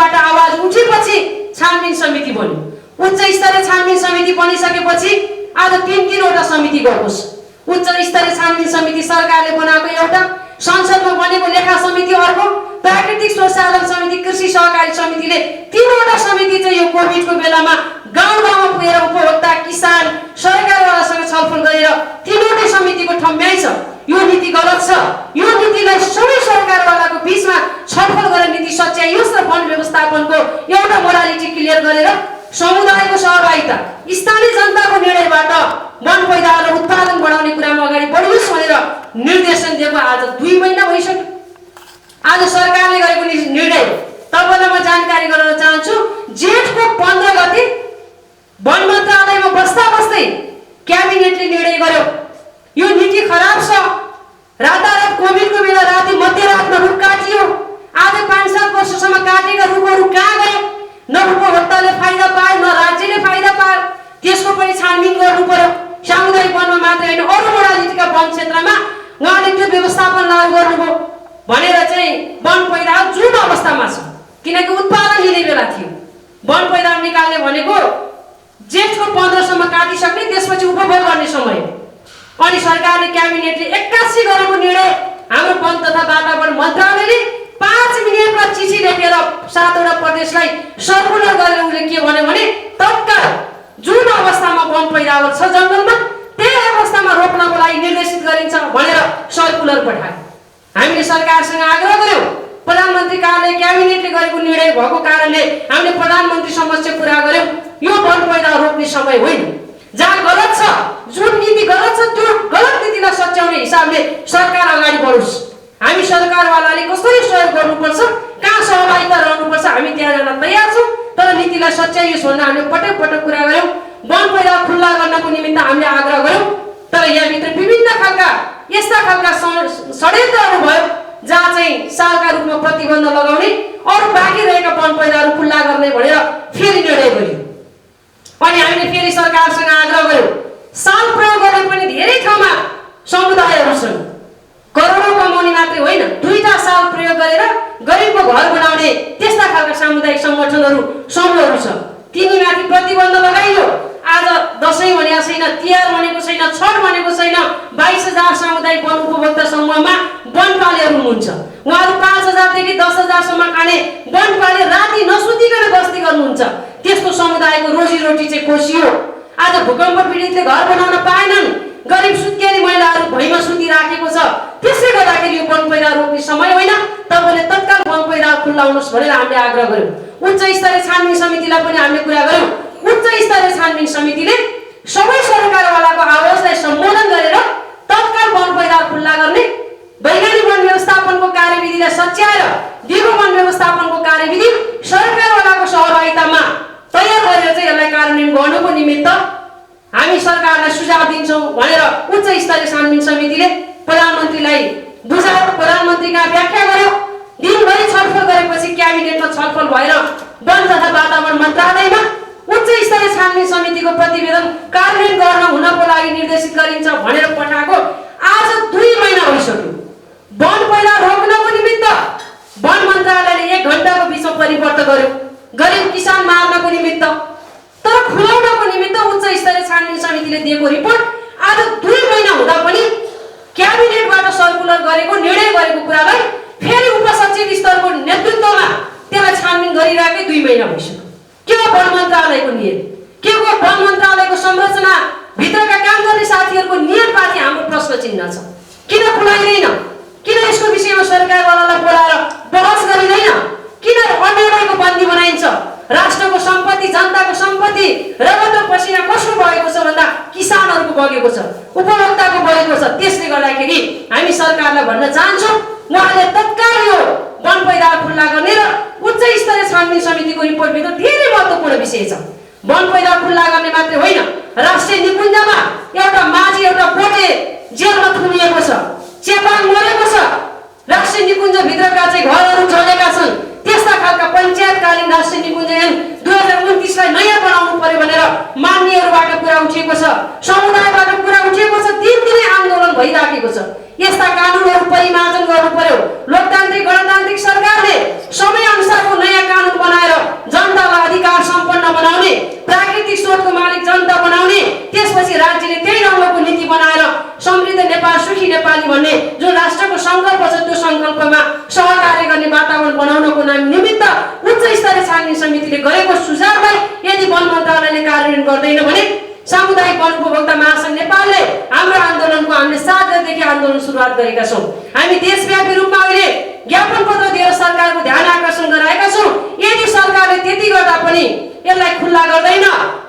बन्यो। उच्च स्तरीय छानबिन समिति बनिसकेपछि आज 3-3वटा समिति गएको छ। उच्च स्तरीय छानबिन समिति सरकारले बनाएको एउटा, संसदमा बनेको लेखा समिति अर्को, प्राकृतिक स्रोत साधन समिति, कृषि सहकारी समितिले 3वटा समिति चाहिँ यो कोभिडको बेलामा गाउँ गाउँमा पुगेर उपभोक्ता, किसान, सरकारवालासँग छलफल गरेर 3वटै समितिको ठम्ब्याइ छ। यो नीति गलत छ। यो नीतिलाई सबै सरकारवालाको बीचमा छलफल गरेर नीति सच्याइयोस् र वन व्यवस्थापनको एउटा मोडालिटी क्लियर गरेर समुदायको सहभागिता, स्थानीय जनताको निर्णयबाट वन पैदावार र उत्पादन बढाउने कुरामा अगाडि बढोस् भनेर निर्देशन दिएको आज 2 महिना भइसक्यो। आज सरकारले गरेको निर्णय तपाईँलाई म जानकारी गराउन चाहन्छु। जेठको 15 गते वन मन्त्रालयमा बस्दा बस्दै क्याबिनेटले निर्णय गर्यो यो नीति खराब छ। रातारात कोभिडको बेला राति मध्यरातमा रुख काटियो। आज 5-7 वर्षसम्म काटेका रुखहरू कहाँ गए? न उपभोक्ताले फाइदा पाए, न राज्यले फाइदा पायो। त्यसको पनि छानबिन गर्नु पर्यो। सामुदायिक वनमा मात्रै होइन, अरू मोडालिटीका वन क्षेत्रमा उहाँले त्यो व्यवस्थापन लागू गर्नुभयो भनेर चाहिँ वन पैदावार जुन अवस्थामा छ, किनकि उत्पादन लिने बेला थियो। वन पैदावार निकाल्ने भनेको जेठको 15सम्म काटिसक्ने, त्यसपछि उपभोग गर्ने समय हो। अनि सरकारले क्याबिनेटले 81 गरेको निर्णय हाम्रो वन तथा वातावरण मन्त्रालयले 5 मिनटमा चिठी लेखेर 7वटा प्रदेशलाई सर्कुलर गरेर उसले के भन्यो भने तत्काल जुन अवस्थामा वन पैदावार छ जङ्गलमा त्यही अवस्थामा रोप्नको लागि निर्देशित गरिन्छ भनेर सर्कुलर पठायो। हामीले सरकारसँग आग्रह गर्यौं। प्रधानमन्त्री कार्यालय क्याबिनेटले गरेको निर्णय भएको कारणले हामीले प्रधानमन्त्री समक्ष कुरा गर्यौं। यो वन पैदावार रोप्ने समय होइन। जहाँ गलत छ, जुन नीति गलत छ, त्यो गलत नीतिलाई सच्याउने हिसाबले सरकार अगाडि बढोस्। हामी सरकारवालाले कसरी सहयोग गर्नुपर्छ, कहाँ सहभागिता रहनुपर्छ, हामी त्यहाँ जान तयार छौँ। तर नीतिलाई सच्याइयोस् भनेर हामीले पटक पटक कुरा गर्यौं। वन पैदावार खुल्ला गर्नको निमित्त हामीले आग्रह गर्यौं। तर यहाँभित्र विभिन्न खालका यस्ता खालका षड्यन्त्रहरू भयो जहाँ चाहिँ सालका रूपमा प्रतिबन्ध लगाउने, अरू बाँकी रहेका वन पैदावार खुल्ला गर्ने भनेर फेरि निर्णय गरियो। अनि हामीले फेरि सरकारसँग आग्रह गर्यौं। साल प्रयोग गर्ने पनि धेरै ठाउँमा समुदायहरू छन्। करोडौं कमाउने मात्रै होइन, 2टा साल प्रयोग गरेर गरिबको घर बनाउने त्यस्ता खालका सामुदायिक संगठनहरू, समूहहरू छ। तिनीमाथि प्रतिबन्ध लगाइयो। आज दशैं भनेको छैन, तिहार भनेको छैन, छठ भनेको छैन। 22,000 सामुदायिक वन उपभोक्ता समूहमा वनपालेहरू हुनुहुन्छ। उहाँहरू 5,000 देखि 10,000 सम्म खाने वनपाले राति नसुतिकन गस्ती गर्नुहुन्छ। त्यस्तो समुदायको रोजीरोटी चाहिँ खोसियो। आज भूकम्प पीडितले घर बनाउन पाएनन्। गरिब सुत्केरी महिलाहरू भुइँमा सुतिराखेको छ। त्यसले गर्दाखेरि यो वन पैदावार रोक्ने समय होइन। तपाईँले तत्काल वन पैदावार खुल्लाउनुहोस् भनेर हामीले आग्रह गर्यौं। उच्च स्तरीय छानबिन समितिलाई पनि हामीले कुरा गर्यौं। उच्च स्तरीय छानबिन समितिले सबै सरकारवालाको आवाजलाई सम्बोधन गरेर तत्काल वन पैदावार खुल्ला गर्ने, वैज्ञानिक वन व्यवस्थापनको कार्यविधिलाई सच्याएर दिगो वन व्यवस्थापनको कार्यविधि सरकारवालाको सहभागितामा तयार गरेर चाहिँ यसलाई कार्यान्वयन गर्नुको निमित्त हामी सरकारलाई सुझाव दिन्छौँ भनेर उच्च स्तरीय छानबिन समितिले प्रधानमन्त्रीलाई बुझायो। प्रधानमन्त्रीका व्याख्या गर्यो। दिनभरि छलफल गरेपछि क्याबिनेटमा छलफल भएर वन तथा वातावरण मन्त्रालयमा उच्च स्तरीय छानबिन समितिको प्रतिवेदन कार्यान्वयन गर्न हुनको लागि निर्देशित गरिन्छ भनेर पठाएको आज 2 महिना भइसक्यो। वन पैदावार रोक्नको निमित्त वन मन्त्रालयले 1 घण्टाको बिचमा परिवर्तन गर्यो। गरिब किसान मार्नको निमित्त, तर खुलाउनको निमित्त उच्च स्तरीय छानबिन समितिले दिएको रिपोर्ट आज 2 महिना हुँदा पनि क्याबिनेटबाट सर्कुलर गरेको, निर्णय गरेको कुरालाई फेरि उपसचिव स्तरको नेतृत्वमा त्यसलाई छानबिन गरिरहेकै 2 महिना भइसक्यो। के हो वन मन्त्रालयको नियम? के हो वन मन्त्रालयको संरचना भित्रका काम गर्ने साथीहरूको नियममाथि हाम्रो प्रश्न चिन्ह छ। किन खुलाइदैन? किन यसको विषयमा सरकारवालालाई बोलाएर बहस गरिँदैन? किन अन्यायको बन्दी बनाइन्छ? राष्ट्रको सम्पत्ति, जनताको सम्पत्ति, रगत र पसिना कसको बगेको छ भन्दा किसानहरूको बगेको छ, उपभोक्ताको बगेको छ। त्यसले गर्दाखेरि हामी सरकारलाई भन्न चाहन्छौँ उहाँले तत्काल यो वन पैदावार खुल्ला गर्ने र उच्च स्तरीय छानबिन समितिको रिपोर्टभित्र धेरै महत्त्वपूर्ण विषय छ। वन पैदावार खुल्ला गर्ने मात्रै होइन, राष्ट्रिय निकुञ्जमा एउटा माझी, एउटा बोटे जेलमा थुनिएको छ, चेपाङ मरेको छ। राष्ट्रिय निकुञ्जभित्रका चाहिँ घरहरू जलेका छन्। त्यस्ता खालका पञ्चायतकालीन राष्ट्रिय निकुञ्ज 2029 लाई नयाँ बनाउनु पर्यो भनेर मान्यहरूबाट कुरा उठेको छ, समुदायबाट कुरा उठेको छ। दिनदिनै आन्दोलन भइराखेको छ। यस्ता कानुनहरू परिमार्जन गर्नु पर्यो। लोकतान्त्रिक गणतान्त्रिक सरकारले समय अनुसारको नयाँ कानुन बनाएर जनतालाई अधिकार सम्पन्न बनाउने, छानबिन समितिले गरेको सुझावलाई यदि वन मन्त्रालयले कार्यान्वयन गर्दैन भने सामुदायिक वन उपभोक्ता महासङ्घ नेपालले हाम्रो आन्दोलनको हामीले 7 गतेदेखि आन्दोलन सुरुवात गरेका छौँ। हामी देशव्यापी रूपमा अहिले ज्ञापन पत्र दिएर सरकारको ध्यान आकर्षण गराएका छौँ। यदि सरकारले त्यति गर्दा पनि यसलाई खुल्ला गर्दैन,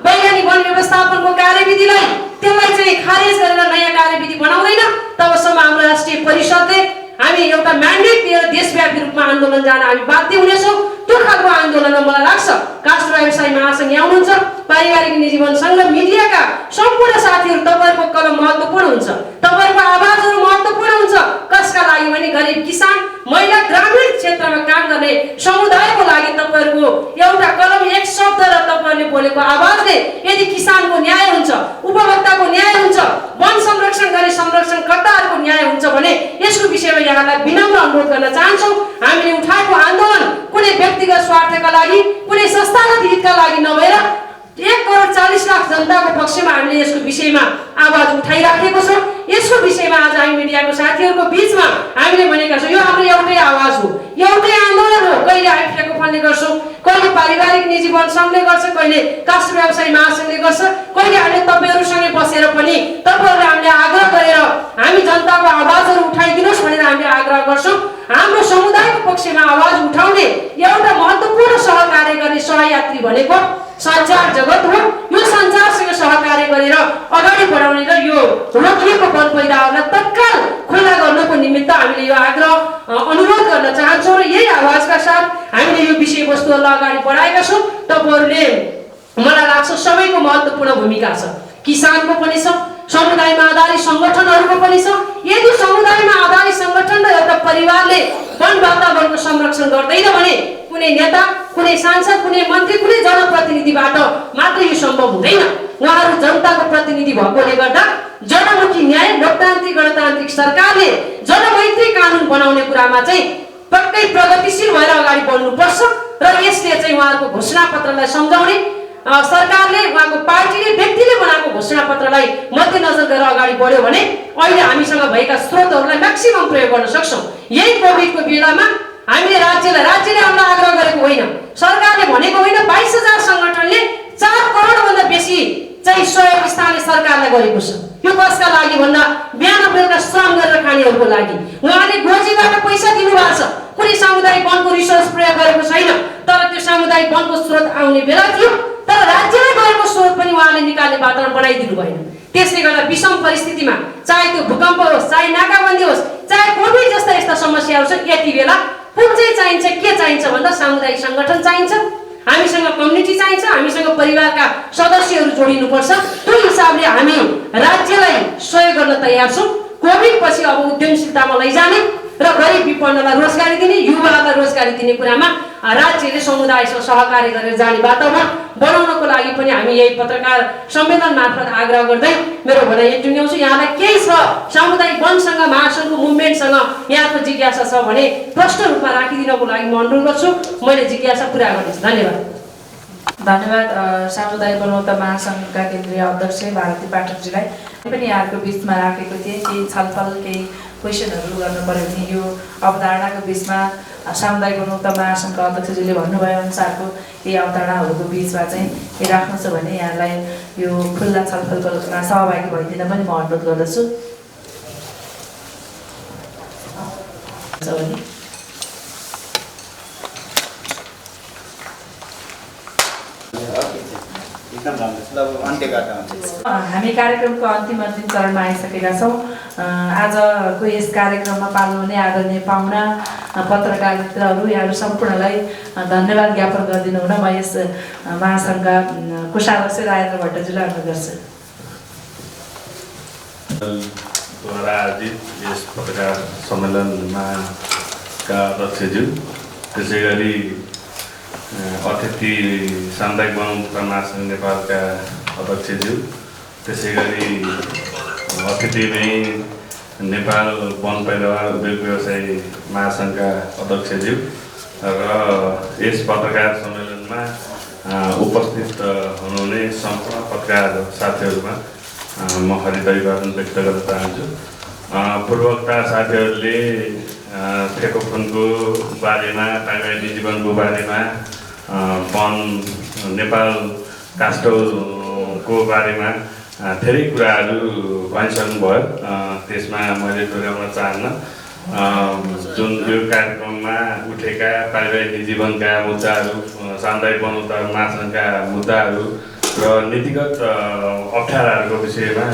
वैज्ञानिक वन व्यवस्थापनको कार्यविधिलाई त्यसलाई चाहिँ खारेज गरेर नयाँ कार्यविधि बनाउँदैन, तबसम्म हाम्रो राष्ट्रिय परिषदले हामी एउटा म्यान्डेट दिएर देशव्यापी रूपमा आन्दोलन जान हामी बाध्य हुनेछौँ। त्यो खालको आन्दोलनमा मलाई लाग्छ काष्ठ व्यवसायी महासङ्घ यहाँ हुनुहुन्छ, पारिवारिक निजी वन सङ्घ र मिडियाका सम्पूर्ण साथीहरू, तपाईँहरूको कलम महत्त्वपूर्ण हुन्छ, तपाईँहरूको आवाजहरू महत्त्वपूर्ण हुन्छ। कसका लागि भने गरिब किसान, महिला, ग्रामीण क्षेत्रमा काम गर्ने समुदायको लागि तपाईँहरूको एउटा कलम, एक शब्द र तपाईँहरूले बोलेको आवाजले यदि किसानको न्याय हुन्छ, उपभोक्ताको न्याय हुन्छ, वन संरक्षण गर्ने संरक्षणकर्ताहरूको न्याय हुन्छ भने यसको विषयमा यहाँलाई विनम्र अनुरोध गर्न चाहन्छौँ। हामीले उठाएको आन्दोलन कुनै व्यक्तिगत स्वार्थका लागि, कुनै संस्थागत हितका लागि नभएर 1,40,00,000 जनताको पक्षमा हामीले यसको विषयमा आवाज उठाइराखेको छौँ। यसको विषयमा आज हामी मिडियाको साथीहरूको बिचमा हामीले भनेका छौँ यो हाम्रो एउटै आवाज हो, एउटै आन्दोलन हो। कहिले हामी फेकोफोनले गर्छौँ, कहिले पारिवारिक निजी वन सङ्घले गर्छ, कहिले काष्ठ व्यवसायी महासङ्घले गर्छ, कहिले हामीले तपाईँहरूसँगै बसेर पनि तपाईँहरूले हामीले आग्रह गरेर हामी जनताको आवाजहरू उठाइदिनुहोस् भनेर हामीले आग्रह गर्छौँ। हाम्रो समुदायको पक्षमा आवाज उठाउने एउटा महत्त्वपूर्ण सहकार्य गर्ने सहयात्री भनेको सञ्चार जगत हो। यो सञ्चारसँग सहकार्य गरेर अगाडि बढाउने र यो रोकिएको वन पैदाहरूलाई तत्काल खुल्ला गर्नको निमित्त हामीले यो आग्रह अनुरोध गर्न चाहन्छौँ र यही आवाजका साथ हामीले यो विषयवस्तुहरूलाई अगाडि बढाएका छौँ। तपाईँहरूले मलाई लाग्छ सबैको महत्त्वपूर्ण भूमिका छ, किसानको पनि छ, समुदायमा आधारित सङ्गठनहरूको पनि छ। यदि समुदायमा आधारित सङ्गठन र एउटा परिवारले वन वातावरणको संरक्षण गर्दैन भने कुनै नेता, कुनै सांसद, कुनै मन्त्री, कुनै जनप्रतिनिधिबाट मात्र यो सम्भव हुँदैन। उहाँहरू जनताको प्रतिनिधि भएकोले गर्दा जनमुखी न्याय, लोकतान्त्रिक गणतान्त्रिक सरकारले जनमैत्री कानुन बनाउने कुरामा चाहिँ पक्कै प्रगतिशील भएर अगाडि बढ्नुपर्छ र यसले चाहिँ उहाँहरूको घोषणापत्रलाई सम्झाउने, सरकारले उहाँको पार्टीले व्यक्तिले बनाएको घोषणापत्रलाई मध्यनजर गरेर अगाडि बढ्यो भने अहिले हामीसँग भएका स्रोतहरूलाई म्याक्सिमम प्रयोग गर्न सक्छौँ। यही कोभिडको बेलामा हामीले राज्यले हामीलाई आग्रह गरेको होइन, सरकारले भनेको होइन, 22,000 सङ्गठनले 4 करोडभन्दा बेसी चाहिँ सहयोग स्थानीय सरकारलाई गरेको छ। यो कसका लागि भन्दा बिहान बेलुका श्रम गरेर खानेहरूको लागि। उहाँले गोजीबाट पैसा दिनुभएको छ, कुनै सामुदायिक वनको रिसोर्स प्रयोग गरेको छैन, तर त्यो सामुदायिक वनको स्रोत आउने बेला थियो, तर राज्यलाई गएको स्रोत पनि उहाँले निकाल्ने वातावरण बनाइदिनु भएन। त्यसले गर्दा विषम परिस्थितिमा चाहे त्यो भूकम्प होस्, चाहे नाकाबन्दी होस्, चाहे कोभिड जस्ता यस्ता समस्याहरू छन्, यति बेला कुन चाहिँ चाहिन्छ, के चाहिन्छ भन्दा सामुदायिक सङ्गठन चाहिन्छ, हामीसँग कम्युनिटी चाहिन्छ, हामीसँग परिवारका सदस्यहरू जोडिनुपर्छ। त्यो हिसाबले हामी राज्यलाई सहयोग गर्न तयार छौँ। कोभिड पछि अब उद्यमशीलतामा लैजाने र गरिब विपन्नलाई रोजगारी दिने, युवाहरूलाई रोजगारी दिने कुरामा राज्यले समुदायसँग सहकार्य गरेर जाने वातावरण बनाउनको लागि पनि हामी यही पत्रकार सम्मेलन मार्फत आग्रह गर्दै मेरो भनाइ यति टुङ्ग्याउँछु। यहाँलाई केही छ सामुदायिक वनसँग, महासङ्घको मुभमेन्टसँग यहाँको जिज्ञासा छ भने प्रष्ट रूपमा राखिदिनको लागि म अनुरोध गर्छु। मैले जिज्ञासा पुरा गर्नेछु। धन्यवाद। धन्यवाद सामुदायिक वन उपभोक्ता महासङ्घका केन्द्रीय अध्यक्ष भारती पाठकजीलाई पनि यहाँहरूको बिचमा राखेको थिएँ। केही छलफल, केही क्वेसनहरू गर्नु पर्यो भने यो अवधारणाको बिचमा सामुदायिक वन उपभोक्ता महासङ्घका अध्यक्षजीले भन्नुभयो अनुसारको केही अवधारणाहरूको बिचमा चाहिँ राख्नु छ भने यहाँलाई यो खुल्ला छलफलमा सहभागी भइदिन पनि म अनुरोध गर्दछु। हामी कार्यक्रमको अन्तिम चरणमा आइसकेका छौँ। आजको यस कार्यक्रममा पाल्नुहुने आदरणीय पाहुना, पत्रकार मित्रहरू, यहाँहरू सम्पूर्णलाई धन्यवाद ज्ञापन गरिदिनु हुन म यस महासङ्घका कोषाध्यक्ष राजेन्द्र भट्टजीलाई अनुरोध गर्छु। द्वारा आयोजित यस पत्रकार सम्मेलनमा का अध्यक्षज्यू, त्यसै गरी अतिथि सामुदायिक वन उपभोक्ता महासङ्घ नेपालका अध्यक्षज्यू, त्यसै गरी अतिथिमै नेपाल वन पैदावार उद्योग व्यवसायी महासङ्घका अध्यक्षज्यू र यस पत्रकार सम्मेलनमा उपस्थित हुनुहुने सम्पूर्ण पत्रकार साथीहरूमा म हृदय अभिवादन व्यक्त गर्न चाहन्छु। पूर्वोक्ता साथीहरूले फेकोफोनको बारेमा, पारिवारिक जीवनको बारेमा वन नेपाल कास्टोको बारेमा धेरै कुराहरू भनिसक्नुभयो। त्यसमा मैले दोहोऱ्याउन चाहन्न। जुन यो कार्यक्रममा उठेका पारिवारिक जीवनका मुद्दाहरू, सामुदायिक वन उत्पादनका मुद्दाहरू र नीतिगत अप्ठ्याराहरूको विषयमा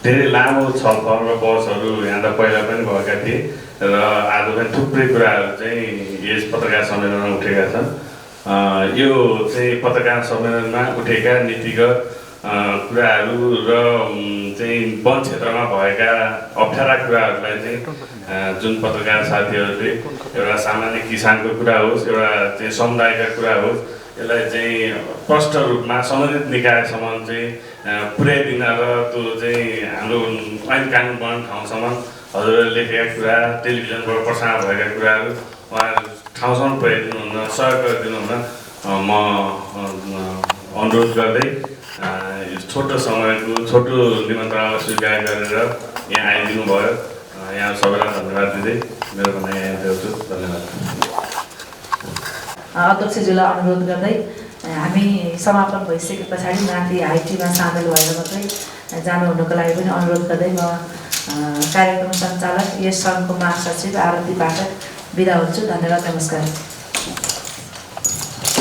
धेरै लामो छलफल र बहसहरू यहाँ त पहिला पनि भएका थिए र आज पनि थुप्रै कुराहरू चाहिँ यस पत्रकार सम्मेलनमा उठेका छन्। यो चाहिँ पत्रकार सम्मेलनमा उठेका नीतिगत कुराहरू र चाहिँ वन क्षेत्रमा भएका अप्ठ्यारा कुराहरूलाई चाहिँ जुन पत्रकार साथीहरूले एउटा सामान्य किसानको कुरा होस्, एउटा चाहिँ समुदायका कुरा होस्, यसलाई चाहिँ स्पष्ट रूपमा सम्बन्धित निकायसम्म चाहिँ पुर्याइदिन र त्यो चाहिँ हाम्रो ऐन कानुन बन्ने ठाउँसम्म हजुरहरूले लेखेका कुरा, टेलिभिजनबाट प्रसारण भएका कुराहरू उहाँहरू ठाउँसम्म पुर्याइदिनुहुन, सहयोग गरिदिनुहुन म अनुरोध गर्दै छोटो समयको छोटो निमन्त्रणालाई स्वीकार गरेर यहाँ आइदिनु भयो। यहाँ सबैलाई धन्यवाद दिँदै मेरो भनाइ यहाँ देऊ। धन्यवाद। अध्यक्षज्यूलाई अनुरोध गर्दै हामी समापन भइसके पछाडि माथि हाइटीमा सामेल भएर मात्रै जानु हुनुको लागि पनि अनुरोध गर्दै म कार्यक्रम सञ्चालक यस सङ्घको महासचिव आरती पाठक बिदा हुन्छु। धन्यवाद, नमस्कार।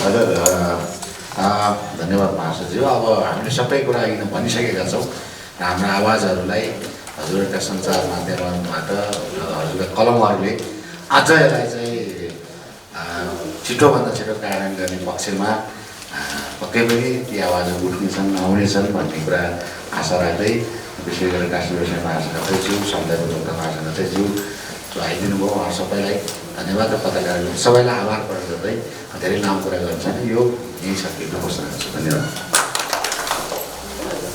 हजुर, धन्यवाद महासचिव। अब हामीले सबै कुरा किन भनिसकेका छौँ र हाम्रो आवाजहरूलाई हजुरहरूका सञ्चार माध्यमबाट हजुरका कलमहरूले अझ यसलाई चाहिँ छिटोभन्दा छिटो कार्यान्वयन गर्ने पक्षमा पक्कै पनि ती आवाजहरू उठ्नेछन्, आउनेछन् भन्ने कुरा आशा राख्दै विशेष गरेर कास्टोरेसन महासचिवज्यू, समुदाय उद्योगका महासचिवज्यू जो आइदिनु भयो, उहाँ सबैलाई धन्यवाद र पत्रकारहरूले सबैलाई आभार प्रकट गर्दै धेरै लामो कुरा गर्छन्। यो यहीँ सकिएको घोषणा गर्छु। धन्यवाद।